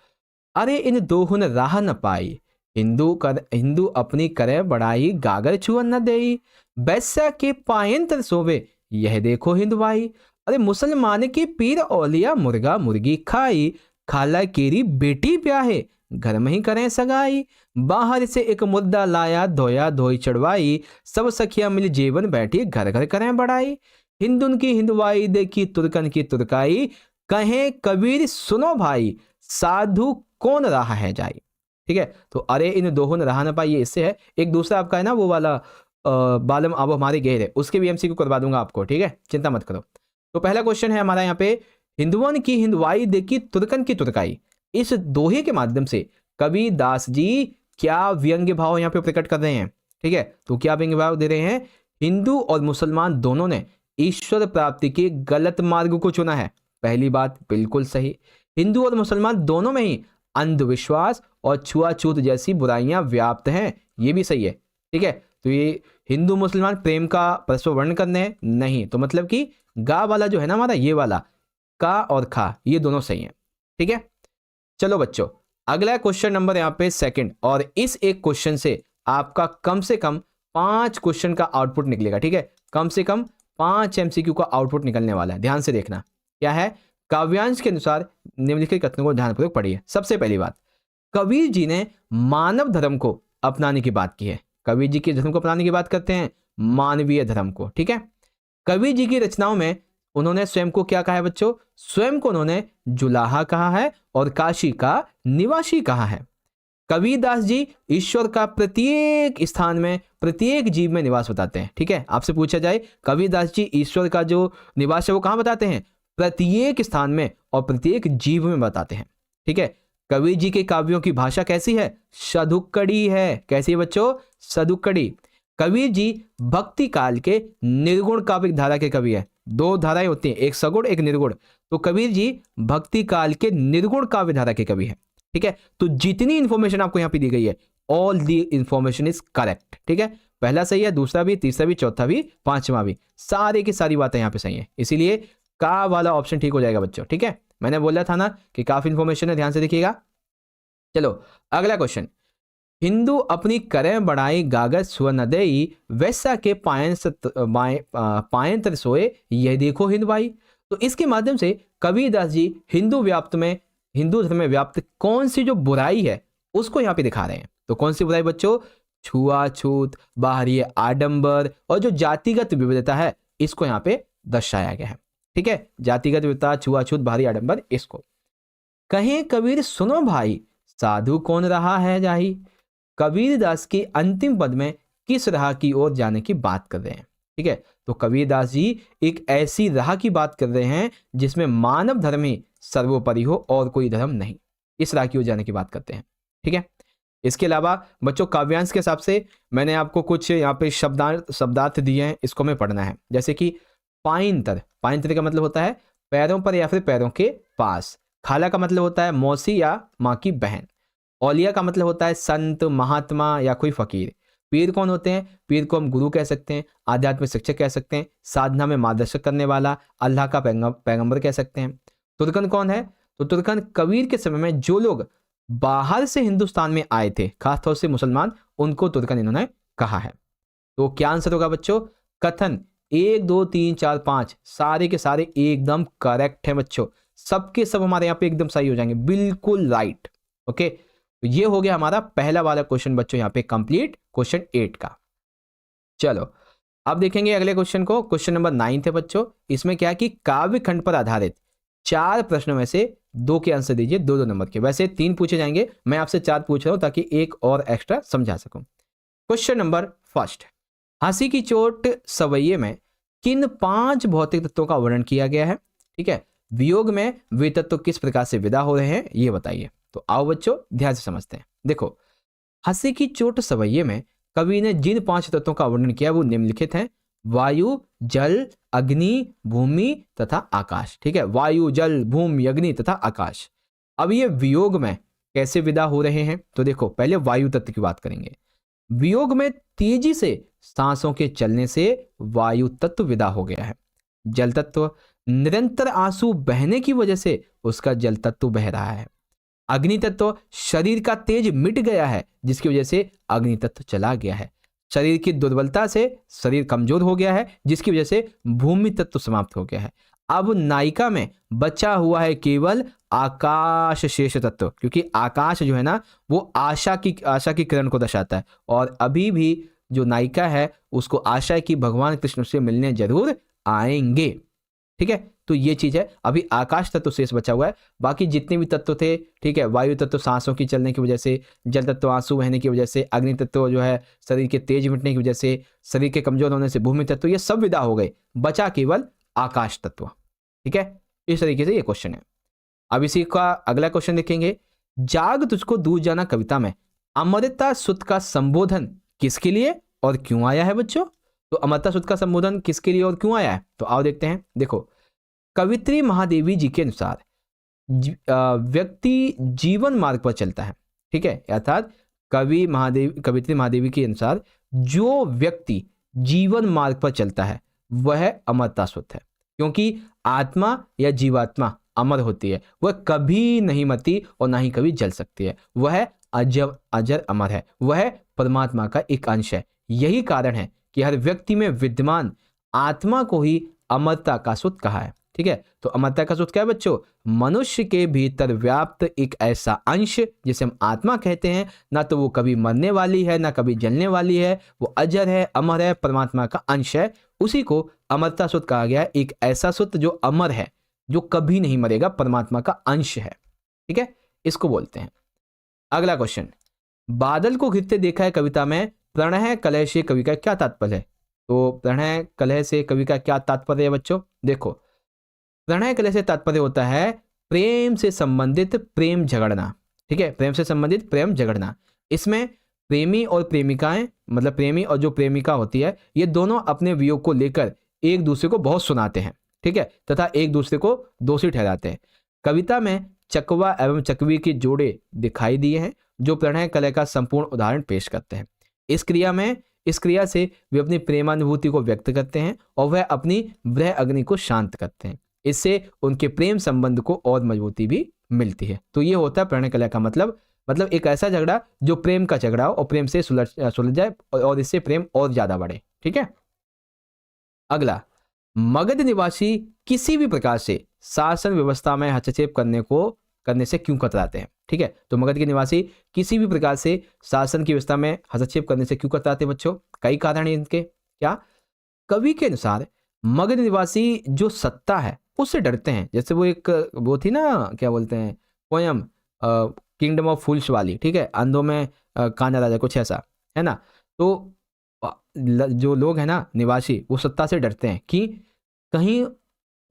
अरे इन दोहुन राह न पाई, हिंदू अपनी करे बढ़ाई, गागर छुअन न देई, बैसा के पायंत्र सोवे, यह देखो हिंदवाई। अरे मुसलमान की पीर औलिया, मुर्गा मुर्गी खाई, खाला केरी बेटी ब्याहे, घर में ही करें सगाई, बाहर से एक मुद्दा लाया, धोया धोई चढ़वाई, सब सखिया मिल जीवन बैठी, घर घर करें बढ़ाई, हिंदुन की हिंदवाई देखी तुर्कन की तुर्काई, कहें कबीर सुनो भाई, साधु कौन रहा है जाई। ठीक है, तो अरे इन दोहों रहा न पाई, ये इससे है। एक दूसरा आपका है ना वो वाला बालम अब हमारे गहरे, उसके भी एमसीक्यू करवा दूंगा आपको, ठीक है, चिंता मत करो। तो पहला क्वेश्चन है हमारा यहाँ पे, हिंदुओं की हिंदवाई देखी तुर्कन की तुर्काई, इस दोहे के माध्यम से कबीर दास जी क्या व्यंग्य भाव यहाँ पे प्रकट कर रहे हैं। ठीक है, तो क्या व्यंग्य भाव दे रहे हैं, हिंदू और मुसलमान दोनों ने ईश्वर प्राप्ति के गलत मार्ग को चुना है। पहली बात बिल्कुल सही, हिंदू और मुसलमान दोनों में ही अंधविश्वास और छुआछूत जैसी बुराइयां व्याप्त हैं, ये भी सही है। ठीक है, तो ये हिंदू मुसलमान प्रेम का परस्पर वर्णन करने हैं नहीं, तो मतलब कि गा वाला जो है ना हमारा, ये वाला का और खा, ये दोनों सही हैं। ठीक है, चलो बच्चों, अगला क्वेश्चन नंबर यहाँ पे सेकंड, और इस एक क्वेश्चन से आपका कम से कम 5 क्वेश्चन का आउटपुट निकलेगा। ठीक है, कम से कम 5 एमसीक्यू का आउटपुट निकलने वाला है, ध्यान से देखना। क्या है, काव्यांश के अनुसार निम्नलिखित कथनों को ध्यानपूर्वक पढ़िए। सबसे पहली बात, कबीर जी ने मानव धर्म को अपनाने की बात की है। कबीर जी के धर्म को अपनाने की बात करते हैं, मानवीय धर्म को। ठीक है, कबीर जी की रचनाओं में उन्होंने स्वयं को क्या कहा है बच्चों, स्वयं को उन्होंने जुलाहा कहा है और काशी का निवासी कहा है। कबीर दास जी ईश्वर का प्रत्येक स्थान में, प्रत्येक जीव में निवास बताते हैं। ठीक है, आपसे पूछा जाए कबीर दास जी ईश्वर का जो निवास है वो कहाँ बताते हैं, प्रत्येक स्थान में और प्रत्येक जीव में बताते हैं। ठीक है, कबीर जी के काव्यों की भाषा कैसी है, सदुक्कड़ी है। कैसी है बच्चों, सदुक्कड़ी। कबीर जी भक्ति काल के निर्गुण काव्य धारा के कवि है। 2 धाराएं होती हैं, एक सगुण एक निर्गुण, तो कबीर जी भक्ति काल के निर्गुण काव्य धारा के कवि है। ठीक है, तो जितनी इंफॉर्मेशन आपको यहाँ पे दी गई है, all the information is correct. ठीक है, पहला सही है, दूसरा भी, तीसरा भी, चौथा भी, पांचवा भी, सारी की सारी बातें यहाँ पे सही है, इसीलिए का वाला ऑप्शन ठीक हो जाएगा बच्चों। ठीक है, मैंने बोला था ना कि काफी इंफॉर्मेशन है, ध्यान से देखिएगा। चलो अगला क्वेश्चन, हिंदू अपनी करें बढ़ाई, गागर सुअ न देई, वैसा के पायन तर सोए, यह देखो हिंदवाई। तो इसके माध्यम से कबीर दास जी हिंदू धर्म में व्याप्त कौन सी जो बुराई है उसको यहाँ पे दिखा रहे हैं। तो कौन सी बुराई बच्चों, छुआछूत, बाहरी आडंबर और जो जातिगत विविधता है, इसको यहाँ पे दर्शाया गया है। ठीक है, जातिगत विविधता, छुआछूत, बाहरी आडंबर, इसको कहें कबीर सुनो भाई, साधु कौन रहा है जाही। कबीर दास की अंतिम पद में किस राह की ओर जाने की बात कर रहे हैं। ठीक है, तो कबीर दास जी एक ऐसी राह की बात कर रहे हैं जिसमें मानव धर्म ही सर्वोपरि हो और कोई धर्म नहीं, इस राह की ओर जाने की बात करते हैं। ठीक है, इसके अलावा बच्चों काव्यांश के हिसाब से मैंने आपको कुछ यहाँ पे शब्दार्थ दिए हैं, इसको हमें पढ़ना है। जैसे कि पायंतर, पायंतर का मतलब होता है पैरों पर या फिर पैरों के पास। खाला का मतलब होता है मौसी या माँ की बहन। औलिया का मतलब होता है संत, महात्मा या कोई फकीर। पीर कौन होते हैं, पीर को हम गुरु कह सकते हैं, आध्यात्मिक शिक्षक कह सकते हैं, साधना में मार्गदर्शक करने वाला, अल्लाह का पैगंबर कह सकते हैं। तुर्कन कौन है, तो तुर्कन कबीर के समय में जो लोग बाहर से हिंदुस्तान में आए थे, खासतौर से मुसलमान, उनको तुर्कन इन्होंने कहा है। तो क्या आंसर होगा बच्चों, कथन 1 2 3 4 5 सारे के सारे एकदम करेक्ट है बच्चों, सबके सब हमारे यहाँ पे एकदम सही हो जाएंगे, बिल्कुल राइट। ओके, तो ये हो गया हमारा पहला वाला क्वेश्चन बच्चों यहाँ पे कंप्लीट, क्वेश्चन 8 का। चलो अब देखेंगे अगले क्वेश्चन को, क्वेश्चन नंबर 9 है बच्चों। इसमें क्या है कि काव्य खंड पर आधारित 4 प्रश्नों में से 2 के आंसर दीजिए, 2 नंबर के। वैसे 3 पूछे जाएंगे, मैं आपसे 4 पूछ रहा हूं ताकि एक और एक्स्ट्रा समझा सकूं। क्वेश्चन नंबर फर्स्ट, हंसी की चोट सवैये में किन 5 भौतिक तत्वों का वर्णन किया गया है। ठीक है, वियोग में वे तत्व किस प्रकार से विदा हो रहे हैं, ये बताइए। तो आओ बच्चों ध्यान से समझते हैं। देखो, हंसी की चोट सवैये में कवि ने जिन 5 तत्वों का वर्णन किया वो निम्नलिखित हैं, वायु, जल, अग्नि, भूमि तथा आकाश। ठीक है, वायु, जल, भूमि, अग्नि तथा आकाश। अब ये वियोग में कैसे विदा हो रहे हैं, तो देखो पहले वायु तत्व की बात करेंगे। वियोग में तेजी से सांसों के चलने से वायु तत्व विदा हो गया है। जल तत्व निरंतर आंसू बहने की वजह से उसका जल तत्व बह रहा है। अग्नि तत्व शरीर का तेज मिट गया है जिसकी वजह से अग्नि तत्व चला गया है। शरीर की दुर्बलता से शरीर कमजोर हो गया है जिसकी वजह से भूमि तत्व समाप्त हो गया है। अब नायिका में बचा हुआ है केवल आकाश शेष तत्व, क्योंकि आकाश जो है ना वो आशा की किरण को दर्शाता है और अभी भी जो नायिका है उसको आशा है कि भगवान कृष्ण से मिलने जरूर आएंगे। ठीक है, तो ये चीज है। अभी आकाश तत्व शेष बचा हुआ है, बाकी जितने भी तत्व थे, ठीक है, वायु तत्व सांसों की चलने की वजह से, जल तत्व आंसू बहने की वजह से, अग्नि तत्व जो है शरीर के तेज मिटने की वजह से, शरीर के कमजोर होने से भूमि तत्व, ये सब विदा हो गए, बचा केवल आकाश तत्व। ठीक है, इस तरीके से ये क्वेश्चन है। अब इसी का अगला क्वेश्चन देखेंगे। जाग तुझको दूर जाना कविता में अमृता सुत का संबोधन किसके लिए और क्यों आया है बच्चों? तो अमृता सुत का संबोधन किसके लिए और क्यों आया है, तो आओ देखते हैं। देखो, कवित्री महादेवी जी के अनुसार व्यक्ति जीवन मार्ग पर चलता है। ठीक है, अर्थात कवित्री महादेवी के अनुसार जो व्यक्ति जीवन मार्ग पर चलता है वह अमरता सुत है, क्योंकि आत्मा या जीवात्मा अमर होती है, वह कभी नहीं मरती और ना ही कभी जल सकती है, वह अजर अमर है, वह परमात्मा का एक अंश है। यही कारण है कि हर व्यक्ति में विद्यमान आत्मा को ही अमरता का सुत कहा है। ठीक है, तो अमरता का सुत क्या है बच्चों? मनुष्य के भीतर व्याप्त एक ऐसा अंश जिसे हम आत्मा कहते हैं, ना तो वो कभी मरने वाली है ना कभी जलने वाली है, वो अजर है, अमर है, परमात्मा का अंश है, उसी को अमरता सुत कहा गया है। एक ऐसा सुत जो अमर है, जो कभी नहीं मरेगा, परमात्मा का अंश है। ठीक है, इसको बोलते हैं। अगला क्वेश्चन, बादल को घिरते देखा है कविता में प्रणय कलह से कवि का क्या तात्पर्य है? तो प्रणय कलह से कवि का क्या तात्पर्य है बच्चों? देखो, प्रणय कलह से तात्पर्य होता है प्रेम से संबंधित प्रेम झगड़ना। ठीक है, प्रेम से संबंधित प्रेम झगड़ना। इसमें प्रेमी और प्रेमिकाएं, मतलब प्रेमी और जो प्रेमिका होती है, ये दोनों अपने वियोग को लेकर एक दूसरे को बहुत सुनाते हैं। ठीक है, तथा एक दूसरे को दोषी ठहराते हैं। कविता में चकवा एवं चकवी के जोड़े दिखाई दिए हैं जो प्रणय कलह का संपूर्ण उदाहरण पेश करते हैं। इस क्रिया से वे अपनी प्रेमानुभूति को व्यक्त करते हैं और वह अपनी वृह अग्नि को शांत करते हैं। इससे उनके प्रेम संबंध को और मजबूती भी मिलती है। तो ये होता है प्रणय कलह का मतलब एक ऐसा झगड़ा जो प्रेम का झगड़ा हो और प्रेम से सुलझ जाए और इससे प्रेम और ज्यादा बढ़े। ठीक है, अगला, मगध निवासी किसी भी प्रकार से शासन व्यवस्था में हस्तक्षेप करने से क्यों कतराते हैं? ठीक है, तो मगध के निवासी किसी भी प्रकार से शासन की व्यवस्था में हस्तक्षेप करने से क्यों कतराते हैं बच्चों? कई कारण हैं इनके। क्या? कवि के अनुसार मगध निवासी जो सत्ता है उससे डरते हैं। जैसे वो थी ना, क्या बोलते हैं, पोयम किंगडम ऑफ फूल्स वाली। ठीक है, अंधों में कान्हा राजा, कुछ ऐसा है ना। तो जो लोग हैं ना निवासी, वो सत्ता से डरते हैं कि कहीं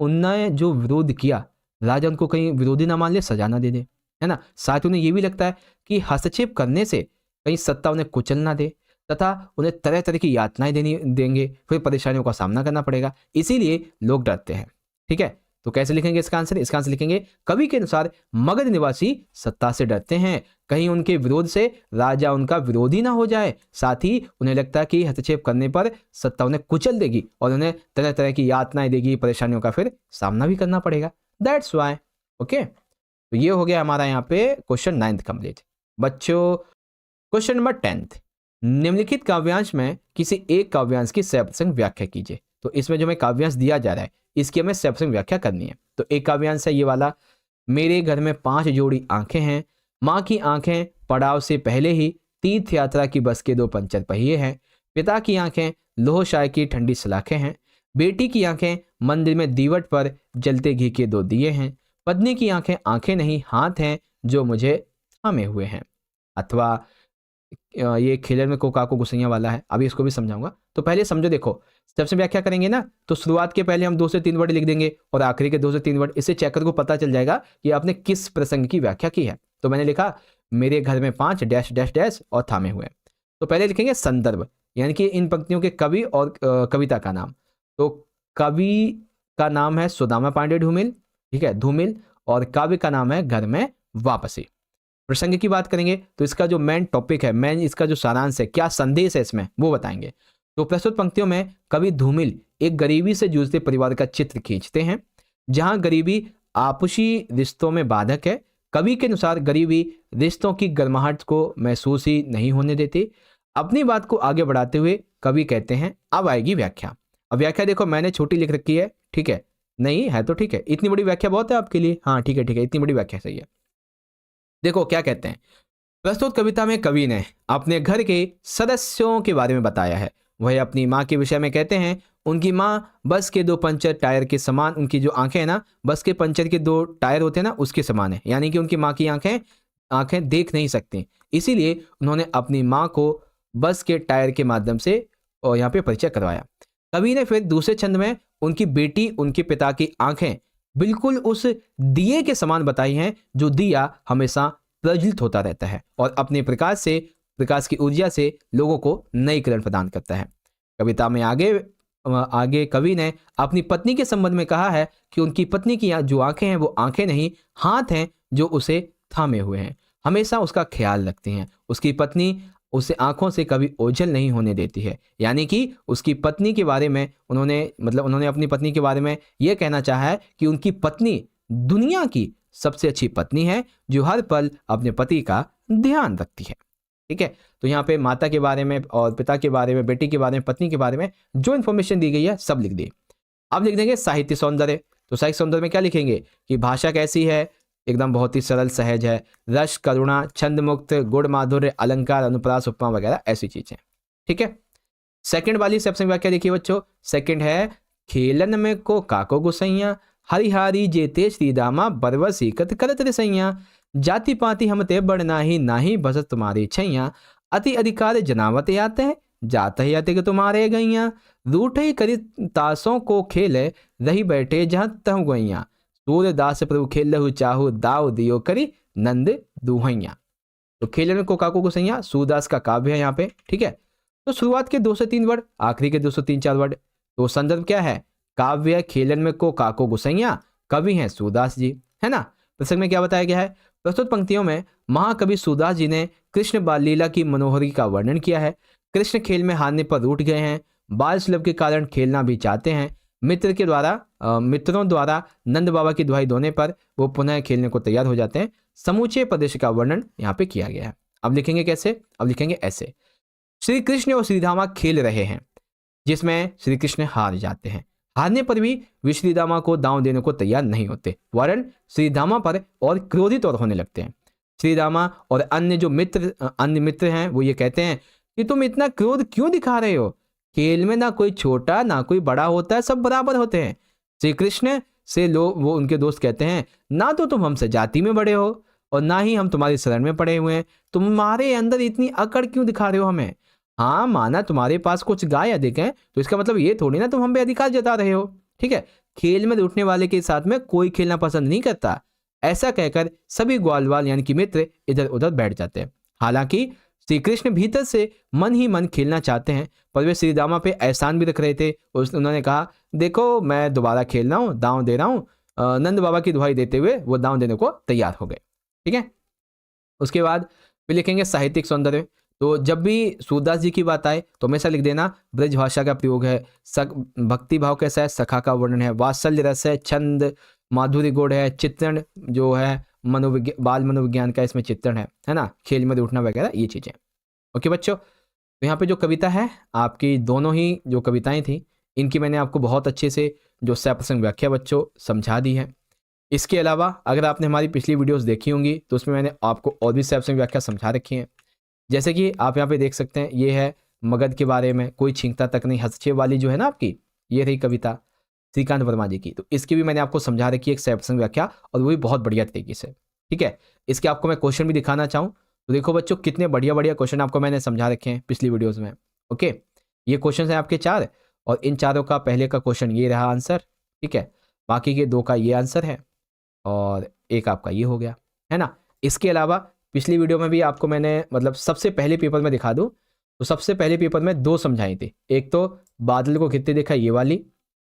उनने जो विरोध किया, राजा उनको कहीं विरोधी ना मान ले, सजा ना दे दे, है ना। साथ उन्हें ये भी लगता है कि हस्तक्षेप करने से कहीं सत्ता उन्हें कुचल ना दे तथा उन्हें तरह तरह की यातनाएं देंगे, फिर परेशानियों का सामना करना पड़ेगा, इसीलिए लोग डरते हैं। ठीक है, तो कैसे लिखेंगे इसका आंसर? इसका आंसर लिखेंगे, कवि के अनुसार मगध निवासी सत्ता से डरते हैं, कहीं उनके विरोध से राजा उनका विरोधी ना हो जाए, साथ ही उन्हें लगता है कि हस्तक्षेप करने पर सत्ता उन्हें कुचल देगी और उन्हें तरह तरह की यातनाएं देगी, परेशानियों का फिर सामना भी करना पड़ेगा। That's why. ओके, तो ये हो गया हमारा यहाँ पे क्वेश्चन 9th कंप्लीट। बच्चों, क्वेश्चन नंबर 10th, निम्नलिखित काव्यांश में किसी एक काव्यांश की सप्रसंग व्याख्या कीजिए। तो इसमें जो हमें काव्यांश दिया जा रहा है इसकी हमें सप्रसंग व्याख्या करनी है। तो एक काव्यांश है ये वाला, मेरे घर में 5 जोड़ी आंखें हैं, माँ की आंखें पड़ाव से पहले ही तीर्थ यात्रा की बस के 2 पंचर पहिए हैं, पिता की आंखें लोह शाय की ठंडी सलाखें हैं, बेटी की आंखें मंदिर में दीवट पर जलते घी के 2 दिए हैं, पत्नी की आंखें नहीं हाथ हैं जो मुझे थामे हुए हैं। अथवा ये खेलर में कोका को गुसैया वाला है, अभी इसको भी समझाऊंगा। तो पहले समझो, देखो सबसे व्याख्या करेंगे ना, तो शुरुआत के पहले हम 2 से 3 वर्ड लिख देंगे और आखिरी के 2 से 3 वर्ड, इससे चेकर को पता चल जाएगा कि आपने किस प्रसंग की व्याख्या की है। तो मैंने लिखा मेरे घर में 5 डैश डैश डैश और थामे हुए। तो पहले लिखेंगे संदर्भ, यानी कि इन पंक्तियों के कवि और कविता का नाम। तो कवि का नाम है सुदामा पांडे धूमिल, ठीक है, धूमिल, और काव्य का नाम है घर में वापसी। प्रसंग की बात करेंगे तो इसका जो मेन टॉपिक है, मेन इसका जो सारांश है, क्या संदेश है इसमें, वो बताएंगे। तो प्रस्तुत पंक्तियों में कवि धूमिल एक गरीबी से जूझते परिवार का चित्र खींचते हैं। जहां गरीबी आपसी रिश्तों में बाधक है। कवि के अनुसार गरीबी रिश्तों की गर्माहट को महसूस ही नहीं होने देती। अपनी बात को आगे बढ़ाते हुए कवि कहते हैं, अब आएगी व्याख्या। अब व्याख्या देखो मैंने छोटी लिख रखी है, ठीक है, नहीं है तो ठीक है, इतनी बड़ी व्याख्या बहुत है आपके लिए, हाँ ठीक है, इतनी बड़ी व्याख्या सही है। देखो क्या कहते हैं, प्रस्तुत कविता में कवि ने अपने घर के सदस्यों के बारे में बताया है। वह अपनी माँ के विषय में कहते हैं, उनकी माँ बस के 2 पंचर टायर के समान, उनकी जो आंखें हैं ना, बस के पंचर के 2 टायर होते हैं ना, उसके समान है। यानी कि उनकी माँ की आंखें देख नहीं सकती, इसीलिए उन्होंने अपनी माँ को बस के टायर के माध्यम से और यहाँ पे परिचय करवाया। कवि ने फिर दूसरे छंद में उनकी बेटी, उनके पिता की आंखें बिल्कुल उस दिए के समान बताई हैं जो दिया हमेशा प्रज्वलित होता रहता है और अपने प्रकाश की ऊर्जा से लोगों को नई किरण प्रदान करता है। कविता में आगे कवि ने अपनी पत्नी के संबंध में कहा है कि उनकी पत्नी की जो आंखें हैं वो आंखें नहीं, हाथ हैं जो उसे थामे हुए हैं, हमेशा उसका ख्याल रखती हैं। उसकी पत्नी उसे आंखों से कभी ओझल नहीं होने देती है। यानी कि उसकी पत्नी के बारे में उन्होंने अपनी पत्नी के बारे में यह कहना चाहा है कि उनकी पत्नी दुनिया की सबसे अच्छी पत्नी है जो हर पल अपने पति का ध्यान रखती है। ठीक है, तो यहाँ पे माता के बारे में और पिता के बारे में, बेटी के बारे में, पत्नी के बारे में जो इन्फॉर्मेशन दी गई है सब लिख दी। अब लिख देंगे साहित्य सौंदर्य। तो साहित्य सौंदर्य में क्या लिखेंगे कि भाषा कैसी है, एकदम बहुत ही सरल सहज है, रस, करुणा, छंद मुक्त, गुण, माधुर्य, अलंकार, अनुप्रास, उपमा वगैरह ऐसी चीजें। ठीक है, सेकंड वाली सबसे व्याख्या देखिए बच्चों। सेकंड है, खेलन में को काको गुसैया, हरिहारी जेते श्रीदामा बरवस सीकत करत रसैया, जाति पाति हमते बढ़ना ही नाही बस तुम्हारी छैया, अति अधिकार जनावत आते हैं जात ही आते के तुम्हारे गैया, रूठे करी तासों को खेले रही बैठे जहाँ तहु गैया, सूर्यदास प्रभु खेल लहु चाहू दाव दियो करी नंद दुहैया। तो खेलन को काको गुसैया सूरदास का काव्य है यहाँ पे। ठीक है, तो शुरुआत के 2 से 3 वर्ड, आखिरी के 2 से 3-4 वर्ड। तो संदर्भ क्या है, काव्य खेलन में को काको गुसैया, कवि हैं सूरदास जी, है ना। प्रसंग में क्या बताया गया है, प्रस्तुत पंक्तियों में महाकवि सूरदास जी ने कृष्ण बाल लीला की मनोहरी का वर्णन किया है। कृष्ण खेल में हारने पर रूठ गए हैं, बाल सुलभ के कारण खेलना भी चाहते हैं, मित्रों द्वारा नंद बाबा की दुहाई देने पर वो पुनः खेलने को तैयार हो जाते हैं। समूचे प्रदेश का वर्णन यहाँ पे किया गया है। अब लिखेंगे कैसे, अब लिखेंगे ऐसे, श्री कृष्ण और श्रीधामा खेल रहे हैं जिसमें श्री कृष्ण हार जाते हैं, हारने पर भी वे श्रीधामा को दांव देने को तैयार नहीं होते, वरन श्रीधामा पर और क्रोधित और होने लगते हैं। श्रीधामा और अन्य मित्र हैं वो ये कहते हैं कि तुम इतना क्रोध क्यों दिखा रहे हो, खेल में ना कोई छोटा ना कोई बड़ा होता है, सब बराबर होते हैं। श्री कृष्ण से वो उनके दोस्त कहते हैं, ना तो तुम हमसे जाति में बड़े हो और ना ही हम तुम्हारी शरण में पड़े हुए हैं, तुम्हारे अंदर इतनी अकड़ क्यों दिखा रहे हो हमें। हाँ, माना तुम्हारे पास कुछ गाय अधिक हैं तो इसका मतलब ये थोड़ी ना तुम हम पे अधिकार जता रहे हो। ठीक है, खेल में रूठने वाले के साथ में कोई खेलना पसंद नहीं करता। ऐसा कहकर सभी ग्वालवाल यानी कि मित्र इधर उधर बैठ जाते हैं। हालांकि श्री कृष्ण भीतर से मन ही मन खेलना चाहते हैं, पर वे श्रीदामा पे एहसान भी रख रहे थे। उन्होंने कहा, देखो मैं दोबारा खेल रहा हूँ, दांव दे रहा हूँ। नंद बाबा की दुहाई देते हुए वो दांव देने को तैयार हो गए। ठीक है, उसके बाद फिर लिखेंगे साहित्यिक सौंदर्य। तो जब भी सूरदास जी की बात आए तो हमेशा लिख देना ब्रज भाषा का प्रयोग है, भक्ति भाव कैसा है, सखा का वर्णन है, वात्सल्य रस है, छंद माधुर्य गुण है, चित्रण जो है बाल मनोविज्ञान का इसमें चित्रण है ना, खेल में रूठना वगैरह ये चीजें। ओके बच्चों, तो यहाँ पे जो कविता है आपकी दोनों ही जो कविताएं थी इनकी मैंने आपको बहुत अच्छे से जो सप्रसंग व्याख्या बच्चों समझा दी है। इसके अलावा अगर आपने हमारी पिछली वीडियोस देखी होंगी तो उसमें मैंने आपको और भी सप्रसंग व्याख्या समझा रखी है। जैसे कि आप यहाँ पे देख सकते हैं, ये है मगध के बारे में, कोई छींकता तक नहीं, हस्तक्षेप वाली जो है ना आपकी, ये रही कविता श्रीकांत वर्मा जी की। तो इसकी भी मैंने आपको समझा रखी है एक सप्रसंग व्याख्या, और वो भी बहुत बढ़िया तरीके से। ठीक है, इसके आपको मैं क्वेश्चन भी दिखाना चाहूँ तो देखो बच्चों कितने बढ़िया बढ़िया क्वेश्चन आपको मैंने समझा रखे हैं पिछली वीडियोज़ में। ओके, ये क्वेश्चन है आपके 4 और इन चारों का पहले का क्वेश्चन ये रहा आंसर। ठीक है, बाकी के 2 का ये आंसर है और एक आपका ये हो गया, है ना। इसके अलावा पिछली वीडियो में भी आपको मैंने मतलब सबसे पहले पेपर में दिखा दूं तो सबसे पहले पेपर में 2 समझाई थी, एक तो बादल को खिलते देखा ये वाली,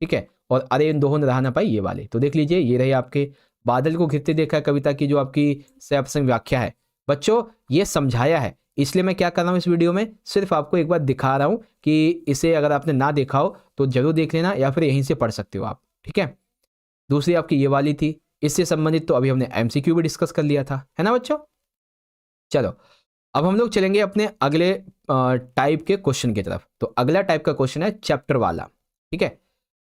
ठीक है, और अरे इन दोनों ने रहा ना पाई ये वाली। तो देख लीजिए ये रही आपके बादल को खिलते देखा कविता की जो आपकी सप्रसंग व्याख्या है। बच्चों ये समझाया है, इसलिए मैं क्या कर रहा हूँ इस वीडियो में, सिर्फ आपको एक बार दिखा रहा हूँ कि इसे अगर आपने ना देखा हो तो जरूर देख लेना या फिर यहीं से पढ़ सकते हो आप। ठीक है, दूसरी आपकी ये वाली थी, इससे संबंधित तो अभी हमने एमसीक्यू भी डिस्कस कर लिया था, है ना बच्चों। चलो अब हम लोग चलेंगे अपने अगले टाइप के क्वेश्चन की तरफ। तो अगला टाइप का क्वेश्चन है चैप्टर वाला, ठीक है।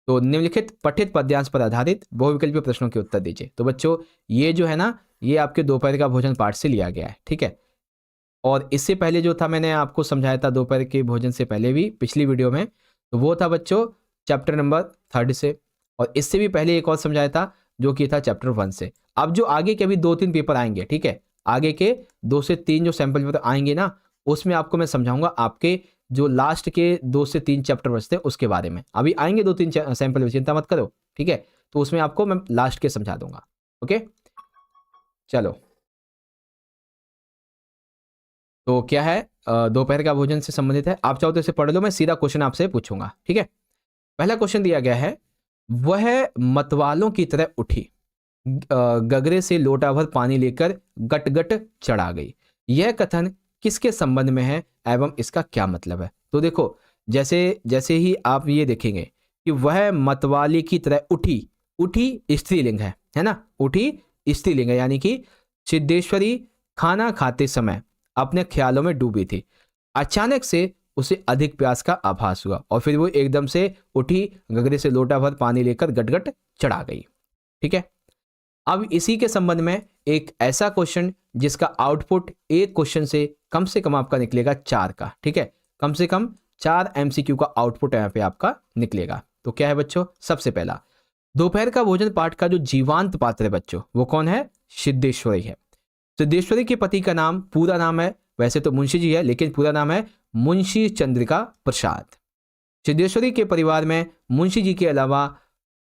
तो निम्नलिखित पठित पद्यांश पर आधारित बहुविकल्पीय प्रश्नों के उत्तर दीजिए। तो बच्चों ये जो है ना, ये आपके दोपहर का भोजन पाठ से लिया गया है, ठीक है। और इससे पहले जो था मैंने आपको समझाया था दोपहर के भोजन से पहले भी पिछली वीडियो में, तो वो था बच्चों चैप्टर नंबर 3 से, और इससे भी पहले एक और समझाया था जो कि था चैप्टर 1 से। अब जो आगे के अभी 2-3 पेपर आएंगे, ठीक है, आगे के 2 से 3 जो सैंपल पेपर आएंगे ना, उसमें आपको मैं समझाऊंगा आपके जो लास्ट के 2 से 3 चैप्टर बचते हैं उसके बारे में। अभी आएंगे 2-3 सैंपल पेपर, चिंता मत करो, ठीक है। तो उसमें आपको मैं लास्ट के समझा दूंगा, ओके। चलो तो क्या है, दोपहर का भोजन से संबंधित है। आप चाहो तो इसे पढ़ लो, मैं सीधा क्वेश्चन आपसे पूछूंगा, ठीक है। पहला क्वेश्चन दिया गया है, वह मतवालों की तरह उठी, गगरे से लोटा भर पानी लेकर गट गट चढ़ा गई। यह कथन किसके संबंध में है एवं इसका क्या मतलब है। तो देखो जैसे जैसे ही आप ये देखेंगे कि वह मतवाली की तरह उठी, उठी स्त्रीलिंग है ना, उठी स्त्रीलिंग है, यानी कि सिद्धेश्वरी खाना खाते समय अपने ख्यालों में डूबी थी। अचानक से उसे अधिक प्यास का आभास हुआ और फिर वो एकदम से उठी, गगरे से लोटा भर पानी लेकर गटगट चढ़ा गई, ठीक है। अब इसी के संबंध में एक ऐसा क्वेश्चन जिसका आउटपुट एक क्वेश्चन से कम आपका निकलेगा 4 का, ठीक है। कम से कम 4 एमसीक्यू का आउटपुट यहाँ पे आपका निकलेगा। तो क्या है बच्चों, सबसे पहला दोपहर का भोजन पाठ का जो जीवांत पात्र है बच्चों, वो कौन है, सिद्धेश्वरी है। सिद्धेश्वरी के पति का नाम, पूरा नाम है, वैसे तो मुंशी जी है लेकिन पूरा नाम है मुंशी चंद्रिका प्रसाद। सिद्धेश्वरी के परिवार में मुंशी जी के अलावा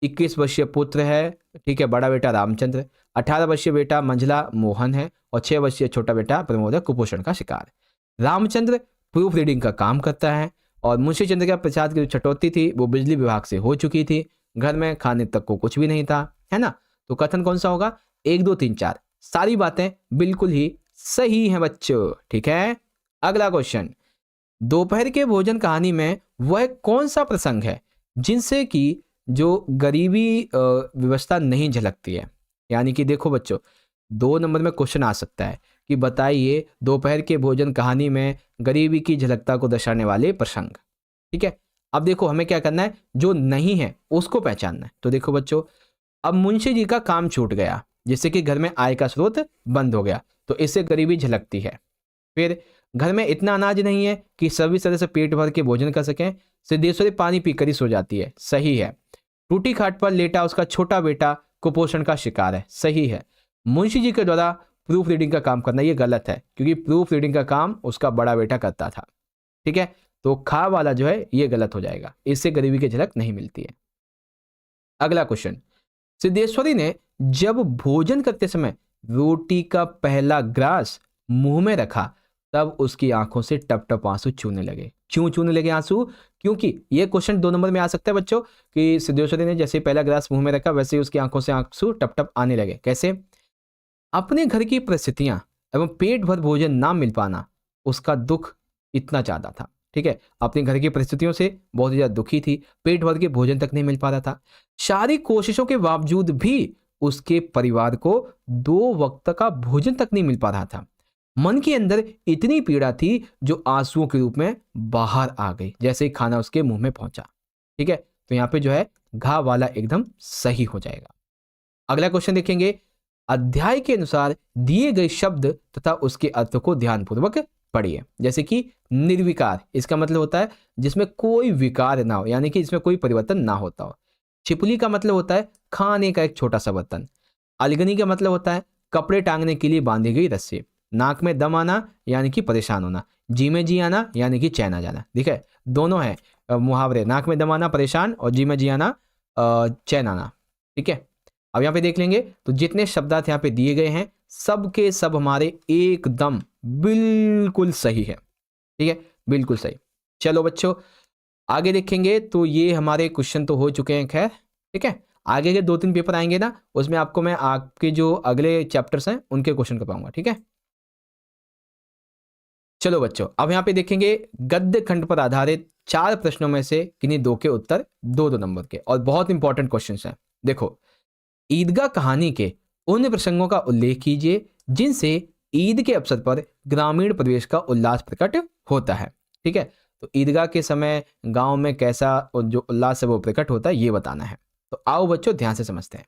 21 वर्षीय पुत्र है, ठीक है, बड़ा बेटा रामचंद्र, 18 वर्षीय बेटा मंझला मोहन है और 6 वर्षीय छोटा बेटा प्रमोद है, कुपोषण का शिकार। रामचंद्र प्रूफ रीडिंग का काम करता है और मुंशी चंद्रिका प्रसाद की जो छटौती थी वो बिजली विभाग से हो चुकी थी। घर में खाने तक को कुछ भी नहीं था, है ना। तो कथन कौन सा होगा, 1 2 3 4, सारी बातें बिल्कुल ही सही हैं बच्चों, ठीक है। अगला क्वेश्चन, दोपहर के भोजन कहानी में वह कौन सा प्रसंग है जिनसे कि जो गरीबी व्यवस्था नहीं झलकती है। यानी कि देखो बच्चों 2 नंबर में क्वेश्चन आ सकता है कि बताइए दोपहर के भोजन कहानी में गरीबी की झलकता को दर्शाने वाले प्रसंग, ठीक है। अब देखो हमें क्या करना है, जो नहीं है उसको पहचानना है। तो देखो बच्चों, अब मुंशी जी का काम छूट गया जिससे कि घर में आय का स्रोत बंद हो गया, तो इससे गरीबी झलकती है। फिर घर में इतना अनाज नहीं है कि सभी तरह से पेट भर के भोजन कर सकें, सिद्धेश्वरी पानी पीकर ही सो जाती है, सही है। टूटी खाट पर लेटा उसका छोटा बेटा कुपोषण का शिकार है, सही है। मुंशी जी के द्वारा प्रूफ रीडिंग का काम करना ये गलत है क्योंकि प्रूफ रीडिंग का काम उसका बड़ा बेटा करता था, ठीक है। तो खा वाला जो है ये गलत हो जाएगा, इससे गरीबी की झलक नहीं मिलती है। अगला क्वेश्चन, सिद्धेश्वरी ने जब भोजन करते समय रोटी का पहला ग्रास मुंह में रखा तब उसकी आंखों से टप टप आंसू चूने लगे। क्यों चूने लगे आंसू, क्योंकि ये क्वेश्चन 2 नंबर में आ सकता है बच्चों कि सिद्धेश्वरी ने जैसे पहला ग्लास मुंह में रखा वैसे ही उसकी आंखों से आंसू टप टप आने लगे। कैसे, अपने घर की परिस्थितियां एवं पेट भर भोजन ना मिल पाना उसका दुख इतना ज्यादा था, ठीक है। अपने घर की परिस्थितियों से बहुत ज्यादा दुखी थी, पेट भर के भोजन तक नहीं मिल पा रहा था। सारी कोशिशों के बावजूद भी उसके परिवार को 2 वक्त का भोजन तक नहीं मिल पा रहा था। मन के अंदर इतनी पीड़ा थी जो आंसुओं के रूप में बाहर आ गई जैसे ही खाना उसके मुंह में पहुंचा, ठीक है। तो यहाँ पे जो है घा वाला एकदम सही हो जाएगा। अगला क्वेश्चन देखेंगे, अध्याय के अनुसार दिए गए शब्द तथा उसके अर्थ को ध्यानपूर्वक पढ़िए। जैसे कि निर्विकार, इसका मतलब होता है जिसमें कोई विकार ना हो, यानी कि इसमें कोई परिवर्तन ना होता हो। छिपली का मतलब होता है खाने का एक छोटा सा बर्तन। अलगनी का मतलब होता है कपड़े टांगने के लिए बांधी गई रस्सी। नाक में दम आना यानी कि परेशान होना। जी में जी आना यानी कि चैन आ जाना। ठीक है, दोनों है मुहावरे, नाक में दम आना परेशान और जी में जी आना चैन आना। ठीक है, अब यहाँ पे देख लेंगे तो जितने शब्दार्थ यहाँ पे दिए गए हैं सब के सब हमारे एकदम बिल्कुल सही है। ठीक है, बिल्कुल सही। चलो बच्चों आगे देखेंगे तो ये हमारे क्वेश्चन तो हो चुके हैं खैर। ठीक है, आगे के 2-3 पेपर आएंगे ना, उसमें आपको मैं आपके जो अगले चैप्टर्स हैं उनके क्वेश्चन करवाऊंगा। ठीक है, चलो बच्चों अब यहाँ पे देखेंगे गद्य खंड पर आधारित 4 प्रश्नों में से किन्हीं 2 के उत्तर 2-2 नंबर के, और बहुत इंपॉर्टेंट क्वेश्चन हैं। देखो ईदगाह कहानी के उन प्रसंगों का उल्लेख कीजिए जिनसे ईद के अवसर पर ग्रामीण परिवेश का उल्लास प्रकट होता है। ठीक है, तो ईदगाह के समय गांव में कैसा जो उल्लास है वो प्रकट होता है, ये बताना है। तो आओ बच्चों ध्यान से समझते हैं।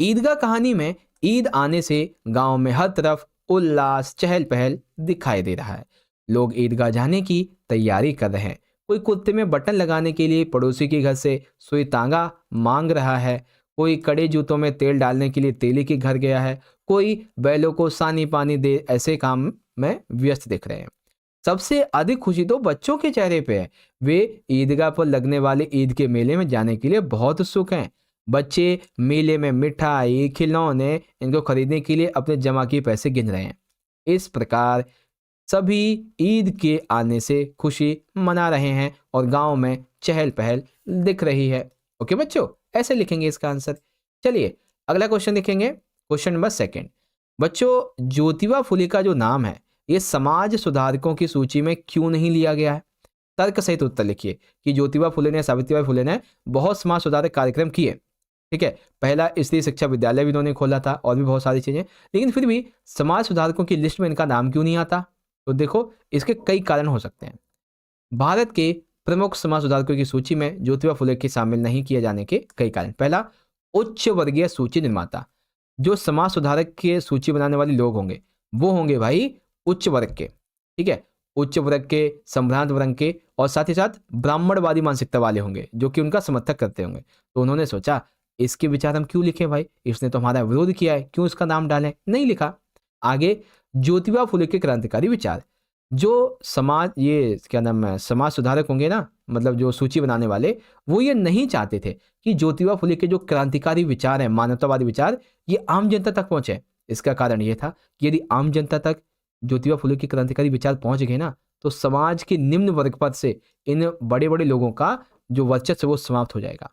ईदगाह कहानी में ईद आने से गांव में हर तरफ उल्लास चहल पहल दिखाई दे रहा है। लोग ईदगाह जाने की तैयारी कर रहे हैं। कोई कुर्ते में बटन लगाने के लिए पड़ोसी के घर से सुई तांगा मांग रहा है। कोई कड़े जूतों में तेल डालने के लिए तेली के घर गया है। कोई बैलों को सानी पानी दे ऐसे काम में व्यस्त दिख रहे हैं। सबसे अधिक खुशी तो बच्चों के चेहरे पे है। वे ईदगाह पर लगने वाले ईद के मेले में जाने के लिए बहुत उत्सुक हैं। बच्चे मेले में मिठाई खिलौने इनको खरीदने के लिए अपने जमा किए पैसे गिन रहे हैं। इस प्रकार सभी ईद के आने से खुशी मना रहे हैं और गांव में चहल पहल दिख रही है। ओके बच्चों, ऐसे लिखेंगे इसका आंसर। चलिए अगला क्वेश्चन लिखेंगे, क्वेश्चन नंबर 2। बच्चों ज्योतिबा फुले का जो नाम है ये समाज सुधारकों की सूची में क्यों नहीं लिया गया है? तर्क सहित उत्तर लिखिए कि ज्योतिबा फुले ने, सावित्रीबाई फुले ने बहुत समाज सुधारक कार्यक्रम किए। ठीक है, पहला स्त्री शिक्षा विद्यालय भी इन्होंने खोला था और भी बहुत सारी चीजें, लेकिन फिर भी समाज सुधारकों की लिस्ट में इनका नाम क्यों नहीं आता? तो देखो इसके कई कारण हो सकते हैं। भारत के प्रमुख समाज सुधारकों की सूची में ज्योतिबा फुले के शामिल नहीं किए जाने के कई कारण। पहला, उच्च वर्गीय सूची निर्माता। जो समाज सुधारक की सूची बनाने वाले लोग होंगे वो होंगे भाई उच्च वर्ग के। ठीक है, उच्च वर्ग के, संभ्रांत वर्ग के और साथ ही साथ ब्राह्मणवादी मानसिकता वाले होंगे जो कि उनका समर्थक करते होंगे। तो उन्होंने सोचा इसके विचार हम क्यों लिखें भाई, इसने तो हमारा विरोध किया है, क्यों इसका नाम डालें, नहीं लिखा। आगे ज्योतिबा फुले के क्रांतिकारी विचार। जो समाज, ये क्या नाम है, समाज सुधारक होंगे ना, मतलब जो सूची बनाने वाले, वो ये नहीं चाहते थे कि ज्योतिबा फुले के जो क्रांतिकारी विचार हैं, मानवतावादी विचार, ये आम जनता तक पहुंचे। इसका कारण ये था कि यदि आम जनता तक ज्योतिबा फुले के क्रांतिकारी विचार पहुंच गए ना, तो समाज के निम्न वर्ग पर से इन बड़े बड़े लोगों का जो वर्चस्व वो समाप्त हो जाएगा।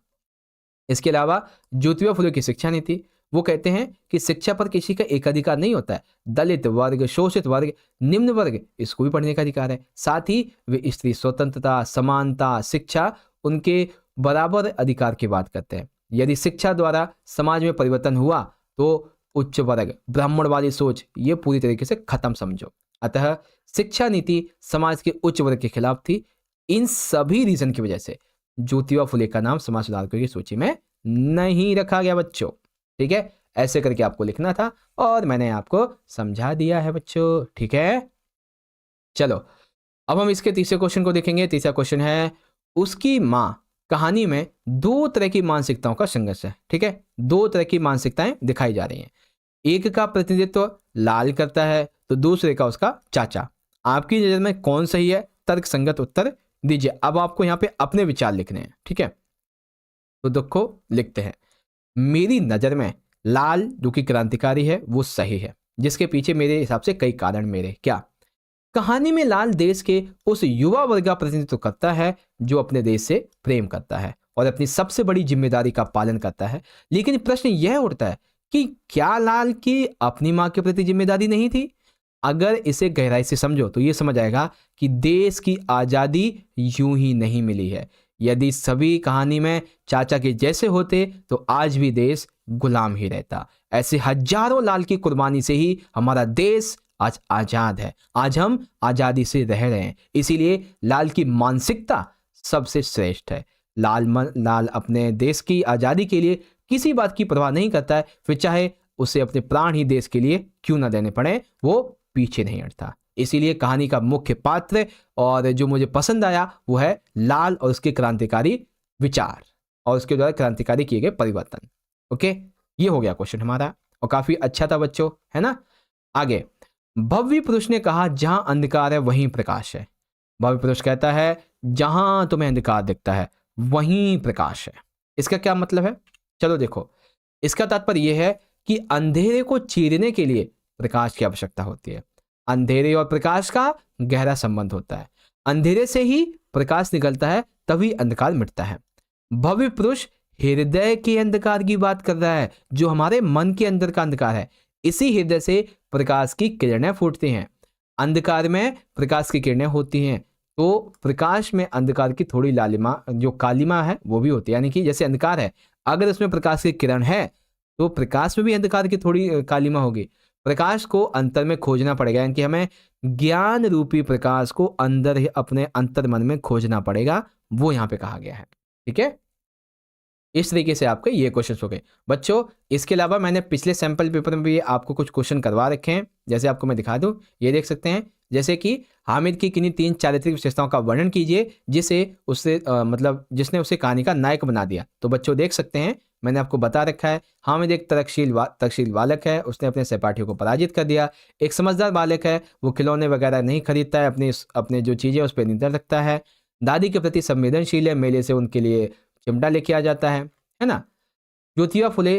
इसके अलावा ज्योतिबा फुले की शिक्षा नीति, वो कहते हैं कि शिक्षा पर किसी का एक अधिकार नहीं होता है। दलित वर्ग, शोषित वर्ग, निम्न वर्ग, इसको भी पढ़ने का अधिकार है। साथ ही वे स्त्री स्वतंत्रता, समानता, शिक्षा, उनके बराबर अधिकार की बात करते हैं। यदि शिक्षा द्वारा समाज में परिवर्तन हुआ तो उच्च वर्ग, ब्राह्मणवादी सोच, ये पूरी तरीके से खत्म समझो। अतः शिक्षा नीति समाज के उच्च वर्ग के खिलाफ थी। इन सभी रीजन की वजह से ज्योतिबा फुले का नाम समाज सुधारकों की सूची में नहीं रखा गया बच्चों। ठीक है, ऐसे करके आपको लिखना था और मैंने आपको समझा दिया है बच्चों। ठीक है, चलो अब हम इसके तीसरे क्वेश्चन को देखेंगे। तीसरा क्वेश्चन है, उसकी मां कहानी में दो तरह की मानसिकताओं का संघर्ष है। ठीक है, दो तरह की मानसिकताएं दिखाई जा रही हैं। एक का प्रतिनिधित्व लाल करता है तो दूसरे का उसका चाचा। आपकी नजर में कौन सही है? तर्क संगत उत्तर दीजिए। अब आपको यहाँ पे अपने विचार लिखने हैं। ठीक है, तो देखो लिखते हैं, मेरी नजर में लाल जो कि क्रांतिकारी है वो सही है, जिसके पीछे मेरे हिसाब से कई कारण मेरे। क्या? कहानी में लाल देश के उस युवा वर्ग का प्रतिनिधित्व करता है जो अपने देश से प्रेम करता है और अपनी सबसे बड़ी जिम्मेदारी का पालन करता है। लेकिन प्रश्न यह उठता है कि क्या लाल की अपनी मां के प्रति जिम्मेदारी नहीं थी? अगर इसे गहराई से समझो तो ये समझ आएगा कि देश की आजादी यूं ही नहीं मिली है। यदि सभी कहानी में चाचा के जैसे होते तो आज भी देश गुलाम ही रहता। ऐसे हजारों लाल की कुर्बानी से ही हमारा देश आज आजाद है। आज हम आजादी से रह रहे हैं। इसीलिए लाल की मानसिकता सबसे श्रेष्ठ है। लाल अपने देश की आजादी के लिए किसी बात की परवाह नहीं करता है, फिर चाहे उसे अपने प्राण ही देश के लिए क्यों ना देने पड़े, वो पीछे नहीं हटता। इसीलिए कहानी का मुख्य पात्र और जो मुझे पसंद आया वो है लाल और उसके क्रांतिकारी विचार और उसके द्वारा क्रांतिकारी किए गए परिवर्तन। ओके, ये हो गया क्वेश्चन हमारा और काफी अच्छा था बच्चों, है ना। आगे, भव्य पुरुष ने कहा जहां अंधकार है वहीं प्रकाश है। भव्य पुरुष कहता है जहां तुम्हें अंधकार दिखता है वहीं प्रकाश है। इसका क्या मतलब है? चलो देखो, इसका तात्पर्य यह है कि अंधेरे को चीरने के लिए प्रकाश की आवश्यकता होती है। अंधेरे और प्रकाश का गहरा संबंध होता है। अंधेरे से ही प्रकाश निकलता है, तभी अंधकार मिटता है। भव्य पुरुष हृदय के अंधकार की बात कर रहा है, जो हमारे मन के अंदर का अंधकार है। इसी हृदय से प्रकाश की किरणें फूटती हैं। अंधकार में प्रकाश की किरणें होती हैं, तो प्रकाश में अंधकार की थोड़ी लालिमा, जो कालिमा है, वो भी होती है। यानी कि जैसे अंधकार है, अगर उसमें प्रकाश की किरण है तो प्रकाश में भी अंधकार की थोड़ी कालिमा होगी। प्रकाश को अंतर में खोजना पड़ेगा, यानी कि हमें ज्ञान रूपी प्रकाश को अंदर ही अपने अंतर मन में खोजना पड़ेगा, वो यहाँ पे कहा गया है। ठीक है, इस तरीके से आपके ये क्वेश्चन हो गए बच्चों। इसके अलावा मैंने पिछले सैंपल पेपर में भी आपको कुछ क्वेश्चन करवा रखे हैं, जैसे आपको मैं दिखा दूं, ये देख सकते हैं, जैसे कि हामिद की किन्हीं 3 चारित्रिक विशेषताओं का वर्णन कीजिए जिसे उससे मतलब जिसने उसे कहानी का नायक बना दिया। तो बच्चों देख सकते हैं, मैंने आपको बता रखा है, हामिद एक तर्कशील बालक है, उसने अपने सहपाठियों को पराजित कर दिया। एक समझदार बालक है, वो खिलौने वगैरह नहीं खरीदता है, अपने जो चीज़ें उस पर नियंत्रण रखता है। दादी के प्रति संवेदनशील है, मेले से उनके लिए चिमटा लेके आ जाता है ना। ज्योतिबा फुले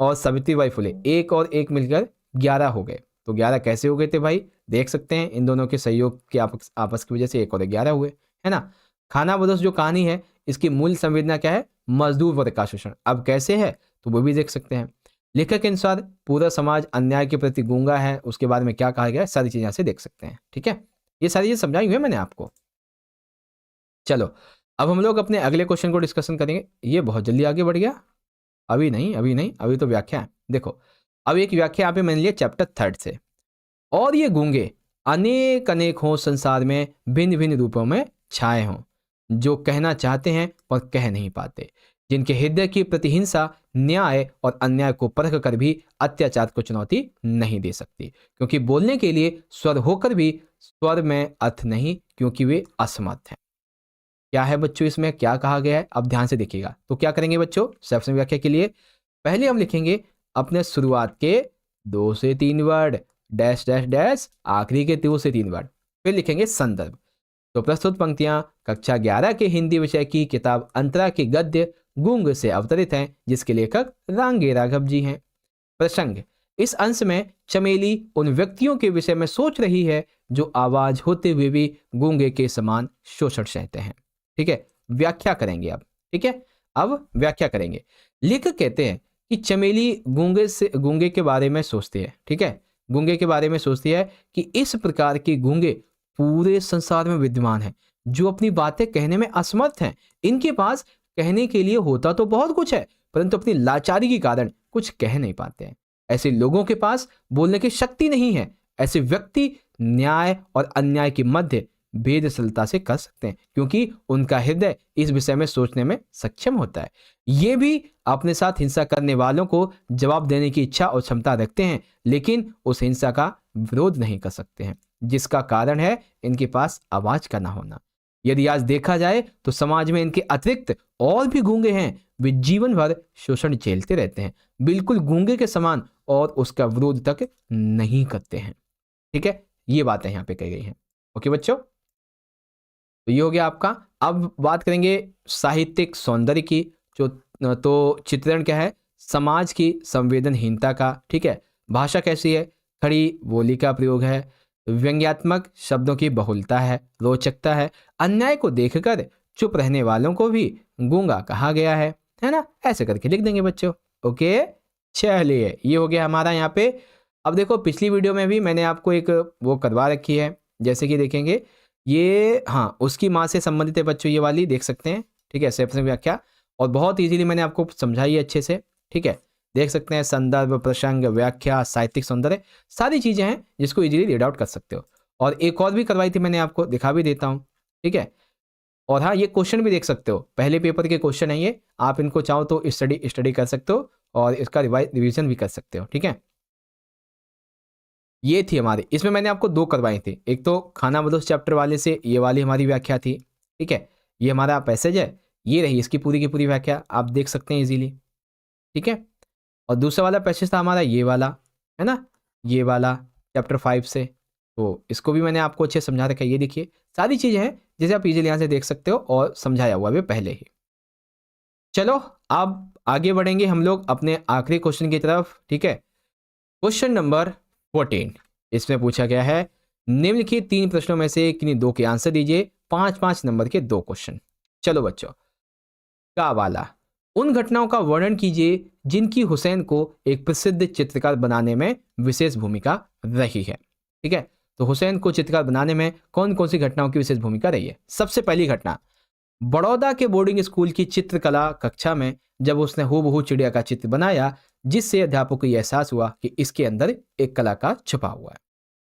और सावित्रीबाई फुले एक और एक मिलकर 11 हो गए। तो 11 कैसे हो गए थे भाई, देख सकते हैं, इन दोनों के सहयोग के आपस की वजह से 1 और 11 हुए, है ना। खाना बदोश जो कहानी है, इसकी मूल संवेदना क्या है, मजदूर वर्ग का शोषण। अब कैसे है, तो वो भी देख सकते हैं। लेखक के अनुसार पूरा समाज अन्याय के प्रति गूंगा है, उसके बारे में क्या कहा गया है, सारी चीजें यहाँ से देख सकते हैं। ठीक है, ये सारी चीजें समझाई हुई है मैंने आपको। चलो अब हम लोग अपने अगले क्वेश्चन को डिस्कशन करेंगे। ये बहुत जल्दी आगे बढ़ गया, अभी नहीं, अभी तो व्याख्या है। देखो, अब एक व्याख्या यहाँ पे मैंने लिया चैप्टर 3 से। और ये गूंगे अनेक अनेक हों, संसार में भिन्न भिन्न रूपों में छाए हों, जो कहना चाहते हैं पर कह नहीं पाते, जिनके हृदय की प्रतिहिंसा न्याय और अन्याय को परख कर भी अत्याचार को चुनौती नहीं दे सकती, क्योंकि बोलने के लिए स्वर होकर भी स्वर में अर्थ नहीं, क्योंकि वे असमर्थ हैं। क्या है बच्चों, इसमें क्या कहा गया है, अब ध्यान से देखिएगा। तो क्या करेंगे बच्चों, सबसे व्याख्या के लिए पहले हम लिखेंगे अपने शुरुआत के 2 से 3 वर्ड, डैश डैश डैश, आखिरी के 2 से 3 वर्ड, फिर लिखेंगे संदर्भ। तो प्रस्तुत पंक्तियां कक्षा 11 के हिंदी विषय की किताब अंतरा के गद्य गूंग से अवतरित हैं, जिसके लेखक रांगे राघव जी हैं। प्रसंग, इस अंश में चमेली उन व्यक्तियों के विषय में सोच रही है जो आवाज होते हुए भी गूंगे के समान शोषण सहते हैं। ठीक है, व्याख्या करेंगे अब। ठीक है, अब व्याख्या करेंगे। लेखक कहते हैं कि चमेली गूंगे के बारे में सोचती है। ठीक है, गूंगे के बारे में सोचती है कि इस प्रकार के गूंगे पूरे संसार में विद्यमान हैं, जो अपनी बातें कहने में असमर्थ हैं। इनके पास कहने के लिए होता तो बहुत कुछ है, परंतु अपनी लाचारी के कारण कुछ कह नहीं पाते हैं। ऐसे लोगों के पास बोलने की शक्ति नहीं है। ऐसे व्यक्ति न्याय और अन्याय के मध्य भेदशलता से कर सकते हैं, क्योंकि उनका हृदय इस विषय में सोचने में सक्षम होता है। ये भी अपने साथ हिंसा करने वालों को जवाब देने की इच्छा और क्षमता रखते हैं, लेकिन उस हिंसा का विरोध नहीं कर सकते हैं, जिसका कारण है इनके पास आवाज का ना होना। यदि आज देखा जाए तो समाज में इनके अतिरिक्त और भी गूंगे हैं, वे जीवन भर शोषण झेलते रहते हैं, बिल्कुल गूंगे के समान, और उसका विरोध तक नहीं करते हैं। ठीक है, ये बातें यहाँ पे कही गई हैं। ओके बच्चों, तो ये हो गया आपका। अब बात करेंगे साहित्यिक सौंदर्य की। जो तो चित्रण क्या है, समाज की संवेदनहीनता का। ठीक है, भाषा कैसी है, खड़ी बोली का प्रयोग है, व्यंग्यात्मक शब्दों की बहुलता है, रोचकता है, अन्याय को देखकर चुप रहने वालों को भी गूंगा कहा गया है ना। ऐसे करके लिख देंगे बच्चों। ओके, चलिए ये हो गया हमारा यहाँ पे। अब देखो, पिछली वीडियो में भी मैंने आपको एक वो करवा रखी है, जैसे कि देखेंगे ये, हाँ, उसकी माँ से संबंधित है बच्चों, ये वाली देख सकते हैं। ठीक है, सेप्शन व्याख्या, और बहुत इजीली मैंने आपको समझाई है अच्छे से। ठीक है, देख सकते हैं, संदर्भ, प्रसंग, व्याख्या, साहित्यिक सौंदर्य, सारी चीजें हैं जिसको इजीली रीड आउट कर सकते हो। और एक और भी करवाई थी मैंने, आपको दिखा भी देता हूँ। ठीक है, और हाँ, ये क्वेश्चन भी देख सकते हो, पहले पेपर के क्वेश्चन है ये, आप इनको चाहो तो स्टडी कर सकते हो और इसका रिविजन भी कर सकते हो। ठीक है, ये थी हमारी, इसमें मैंने आपको 2 करवाई थी। एक तो खाना बदोश चैप्टर वाले से ये वाली हमारी व्याख्या थी। ठीक है, ये हमारा पैसेज है, ये रही इसकी पूरी की पूरी व्याख्या, आप देख सकते हैं इजीली। ठीक है, और दूसरा वाला पैसेज था हमारा ये वाला, है ना, ये वाला चैप्टर 5 से, तो इसको भी मैंने आपको अच्छे समझा रखा है। ये देखिए, सारी चीजें हैं जिसे आप इजीली यहाँ से देख सकते हो, और समझाया हुआ भी पहले ही। चलो अब आगे बढ़ेंगे हम लोग अपने आखिरी क्वेश्चन की तरफ। ठीक है, क्वेश्चन नंबर 14, इसमें पूछा गया है, निम्नलिखित 3 प्रश्नों में से किन्हीं 2 के आंसर दीजिए, 5-5 नंबर के 2 क्वेश्चन। चलो बच्चों, का वाला, उन घटनाओं का वर्णन कीजिए जिनकी हुसैन को एक प्रसिद्ध चित्रकार बनाने में विशेष भूमिका रही है। ठीक है, तो हुसैन को चित्रकार बनाने में कौन कौन सी घटनाओं की विशेष भूमिका रही है। सबसे पहली घटना, बड़ौदा के बोर्डिंग स्कूल की चित्रकला कक्षा में जब उसने हूबहू चिड़िया का चित्र बनाया जिससे अध्यापक को यह एहसास हुआ कि इसके अंदर एक कलाकार छुपा हुआ है।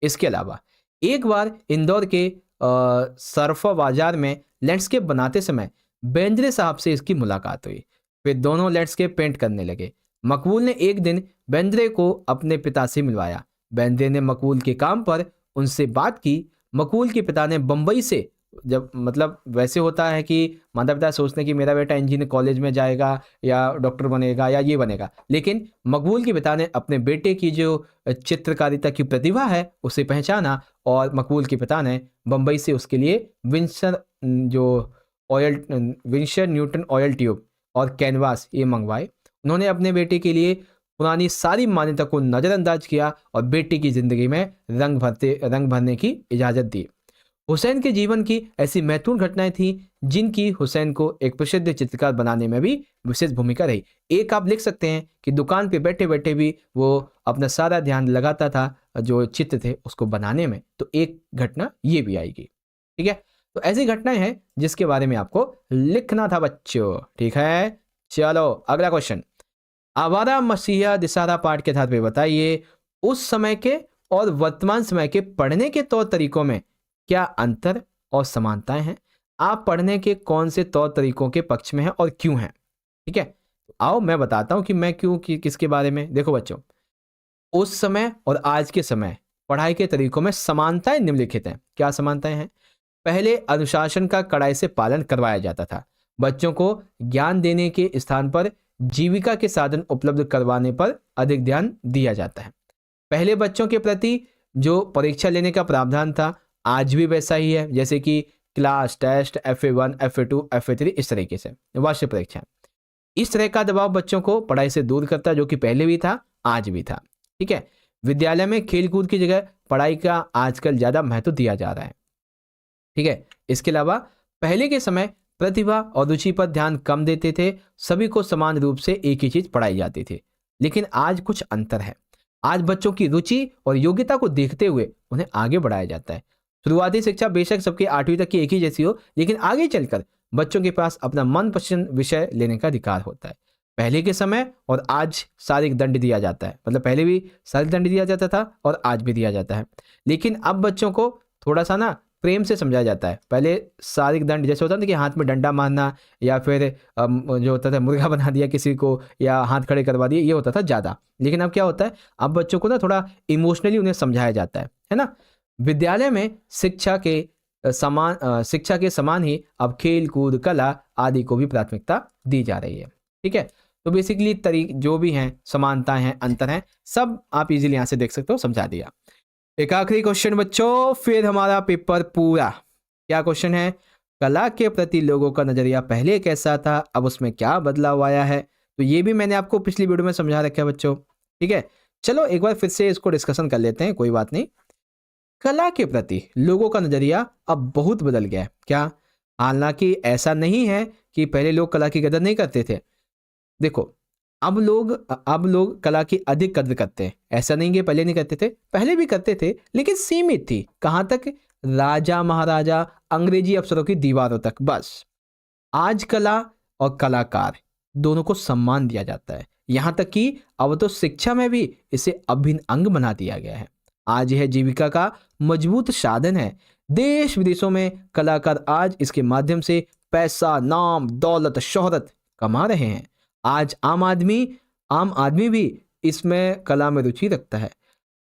इसके अलावा एक बार इंदौर के सरफा बाजार में लैंडस्केप बनाते समय बेंद्रे साहब से इसकी मुलाकात हुई। फिर दोनों लैंडस्केप पेंट करने लगे। मकबूल ने एक दिन बेंद्रे को अपने पिता से मिलवाया। बेंद्रे ने मकबूल के काम पर उनसे बात की। मकबूल के पिता ने बंबई से, जब मतलब वैसे होता है कि माता पिता सोचते हैं कि मेरा बेटा इंजीनियर कॉलेज में जाएगा या डॉक्टर बनेगा या ये बनेगा, लेकिन मकबूल के पिता ने अपने बेटे की जो चित्रकारिता की प्रतिभा है उसे पहचाना और मकबूल के पिता ने बंबई से उसके लिए विंसर न्यूटन ऑयल ट्यूब और कैनवास ये मंगवाए। उन्होंने अपने बेटे के लिए पुरानी सारी मान्यता को नज़रअंदाज किया और बेटे की ज़िंदगी में रंग भरने की इजाज़त दी। हुसैन के जीवन की ऐसी महत्वपूर्ण घटनाएं थीं जिनकी हुसैन को एक प्रसिद्ध चित्रकार बनाने में भी विशेष भूमिका रही। एक आप लिख सकते हैं कि दुकान पे बैठे बैठे भी वो अपना सारा ध्यान लगाता था जो चित्र थे उसको बनाने में, तो एक घटना ये भी आएगी। ठीक है, तो ऐसी घटनाएं हैं जिसके बारे में आपको लिखना था बच्चों। ठीक है, चलो अगला क्वेश्चन। आवारा मसीहा दिसारा पाठ के आधार पर बताइए उस समय के और वर्तमान समय के पढ़ने के तौर तरीकों में क्या अंतर और समानताएं हैं। आप पढ़ने के कौन से तौर तरीकों के पक्ष में हैं और क्यों हैं। ठीक है, तो आओ मैं बताता हूं कि मैं क्यों किसके बारे में। देखो बच्चों, उस समय और आज के समय पढ़ाई के तरीकों में समानताएं निम्नलिखित हैं। क्या समानताएं हैं? पहले अनुशासन का कड़ाई से पालन करवाया जाता था। बच्चों को ज्ञान देने के स्थान पर जीविका के साधन उपलब्ध करवाने पर अधिक ध्यान दिया जाता है। पहले बच्चों के प्रति जो परीक्षा लेने का प्रावधान था आज भी वैसा ही है, जैसे कि class test, FA1, FA2, FA3, इस तरीके से वार्षिक परीक्षा। इस तरह का दबाव बच्चों को पढ़ाई से दूर करता जो कि पहले भी था आज भी था। ठीक है, विद्यालय में खेलकूद की जगह पढ़ाई का आजकल ज़्यादा महत्व दिया जा रहा है। ठीक है, इसके अलावा पहले के समय प्रतिभा और रुचि पर ध्यान कम देते थे। सभी को समान रूप से एक ही चीज़ पढ़ाई जाती थी, लेकिन आज कुछ अंतर है। आज बच्चों की रुचि और योग्यता को देखते हुए उन्हें आगे बढ़ाया जाता है। शुरुआती शिक्षा बेशक सबके 8वीं तक की एक ही जैसी हो, लेकिन आगे चलकर बच्चों के पास अपना मनपसंद विषय लेने का अधिकार होता है। पहले के समय और आज शारीरिक दंड दिया जाता है, मतलब पहले भी शारीरिक दंड दिया जाता था और आज भी दिया जाता है, लेकिन अब बच्चों को थोड़ा सा ना प्रेम से समझाया जाता है। पहले शारीरिक दंड जैसे होता था कि हाथ में डंडा मारना या फिर जो होता था मुर्गा बना दिया किसी को या हाथ खड़े करवा दिए, ये होता था ज़्यादा। लेकिन अब क्या होता है, अब बच्चों को ना थोड़ा इमोशनली उन्हें समझाया जाता है ना। विद्यालय में शिक्षा के समान ही अब खेल कूद, कला आदि को भी प्राथमिकता दी जा रही है। ठीक है, तो बेसिकली जो भी हैं समानताएं हैं, अंतर हैं, सब आप इजीली यहाँ से देख सकते हो, समझा दिया। एक आखिरी क्वेश्चन बच्चों, फिर हमारा पेपर पूरा। क्या क्वेश्चन है? कला के प्रति लोगों का नजरिया पहले कैसा था, अब उसमें क्या बदलाव आया है। तो ये भी मैंने आपको पिछली वीडियो में समझा रखा है बच्चों। ठीक है, चलो एक बार फिर से इसको डिस्कशन कर लेते हैं, कोई बात नहीं। कला के प्रति लोगों का नजरिया अब बहुत बदल गया है। क्या? हालांकि ऐसा नहीं है कि पहले लोग कला की कदर नहीं करते थे। देखो, अब लोग कला की अधिक कदर करते हैं। ऐसा नहीं कि पहले नहीं करते थे, पहले भी करते थे, लेकिन सीमित थी। कहाँ तक? राजा महाराजा, अंग्रेजी अफसरों की दीवारों तक, बस। आज कला और कलाकार दोनों को सम्मान दिया जाता है। यहाँ तक कि अब तो शिक्षा में भी इसे अभिन्न अंग बना दिया गया है। आज यह जीविका का मजबूत साधन है। देश विदेशों में कलाकार आज इसके माध्यम से पैसा, नाम, दौलत, शोहरत कमा रहे हैं। आज आम आदमी भी इसमें कला में रुचि रखता है।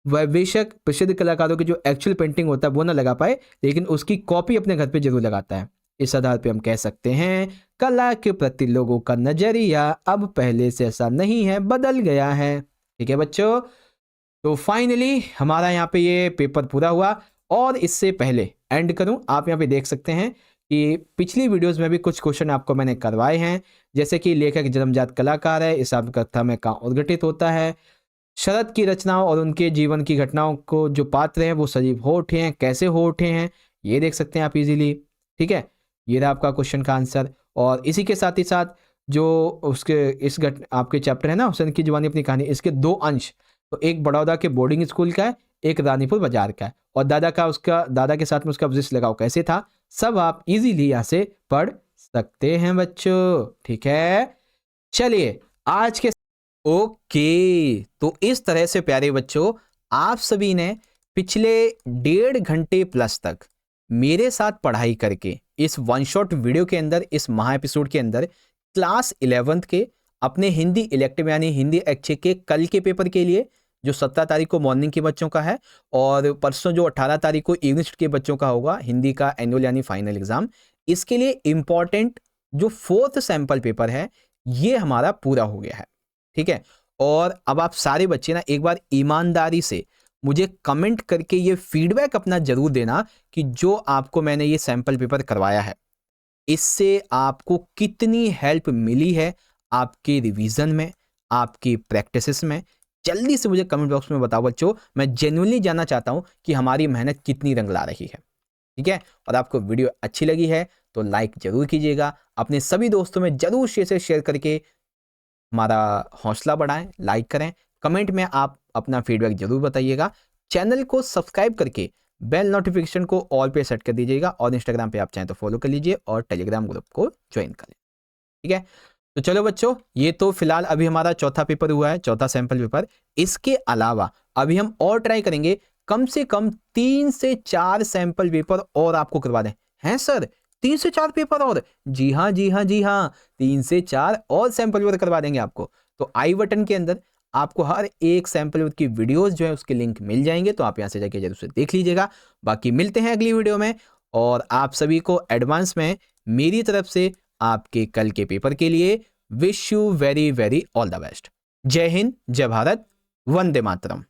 वह बेशक प्रसिद्ध कलाकारों की जो एक्चुअल पेंटिंग होता है वो ना लगा पाए, लेकिन उसकी कॉपी अपने घर पे जरूर लगाता है। इस आधार पे हम कह सकते हैं कला के प्रति लोगों का नजरिया अब पहले से ऐसा नहीं है, बदल गया है। ठीक है बच्चों, तो फाइनली हमारा यहाँ पे ये पेपर पूरा हुआ। और इससे पहले एंड करूँ, आप यहाँ पे देख सकते हैं कि पिछली वीडियोस में भी कुछ क्वेश्चन आपको मैंने करवाए हैं, जैसे कि लेखक जन्मजात कलाकार है, इस कथा में कहाँ उद्घटित होता है, शरद की रचनाओं और उनके जीवन की घटनाओं को जो पात्र हैं वो सजीव हो उठे हैं, कैसे हो उठे हैं, ये देख सकते हैं आप इजीली। ठीक है, ये रहा आपका क्वेश्चन का आंसर। और इसी के साथ ही साथ जो उसके आपके चैप्टर है ना, हुसैन की जवानी अपनी कहानी, इसके 2 अंश, तो एक बड़ौदा के बोर्डिंग स्कूल का है, एक रानीपुर बाजार का है, और दादा के साथ में उसका विजिट लगाओ कैसे था, सब आप इजीली यहाँ से पढ़ सकते हैं बच्चों। ठीक है, चलिए आज के ओके, तो इस तरह से प्यारे बच्चों आप सभी ने पिछले 1.5 घंटे प्लस तक मेरे साथ पढ़ाई करके इस वन शॉट वीडियो के अंदर, इस महा एपिसोड के अंदर क्लास 11th के अपने हिंदी इलेक्टिव यानी हिंदी ऐच्छिक के कल के पेपर के लिए, जो 17 तारीख को मॉर्निंग के बच्चों का है और परसों जो 18 तारीख को इवनिंग शिफ्ट के बच्चों का होगा हिंदी का एनुअल यानी फाइनल एग्जाम, इसके लिए इंपॉर्टेंट जो 4th सैंपल पेपर है ये हमारा पूरा हो गया है। ठीक है, और अब आप सारे बच्चे ना एक बार ईमानदारी से मुझे कमेंट करके ये फीडबैक अपना जरूर देना कि जो आपको मैंने ये सैंपल पेपर करवाया है इससे आपको कितनी हेल्प मिली है आपके रिवीजन में, आपकी प्रैक्टिसेस में। जल्दी से मुझे कमेंट बॉक्स में बताओ बच्चों, मैं जेन्युइनली जानना चाहता हूं कि हमारी मेहनत कितनी रंग ला रही है। ठीक है, और आपको वीडियो अच्छी लगी है तो लाइक जरूर कीजिएगा, अपने सभी दोस्तों में जरूर शेयर करके हमारा हौसला बढ़ाएं, लाइक करें, कमेंट में आप अपना फीडबैक जरूर बताइएगा। चैनल को सब्सक्राइब करके बेल नोटिफिकेशन को ऑल पे सेट कर दीजिएगा और इंस्टाग्राम पे आप चाहें तो फॉलो कर लीजिए और टेलीग्राम ग्रुप को ज्वाइन करें। ठीक है, तो चलो बच्चों, ये तो फिलहाल अभी हमारा चौथा पेपर हुआ है, चौथा सैंपल पेपर। इसके अलावा अभी हम और ट्राई करेंगे कम से कम 3 से 4 सैंपल पेपर और आपको करवा दें। हैं सर 3 से 4 पेपर और? जी हाँ जी हाँ जी हाँ, 3 से 4 और सैंपल पेपर करवा देंगे आपको। तो आई बटन के अंदर आपको हर एक सैंपल पेपर की वीडियोस जो है उसके लिंक मिल जाएंगे, तो आप यहाँ से जाके जरूर से देख लीजिएगा। बाकी मिलते हैं अगली वीडियो में, और आप सभी को एडवांस में मेरी तरफ से आपके कल के पेपर के लिए wish you very very all the best. जय हिंद, जय भारत, वंदे मातरम।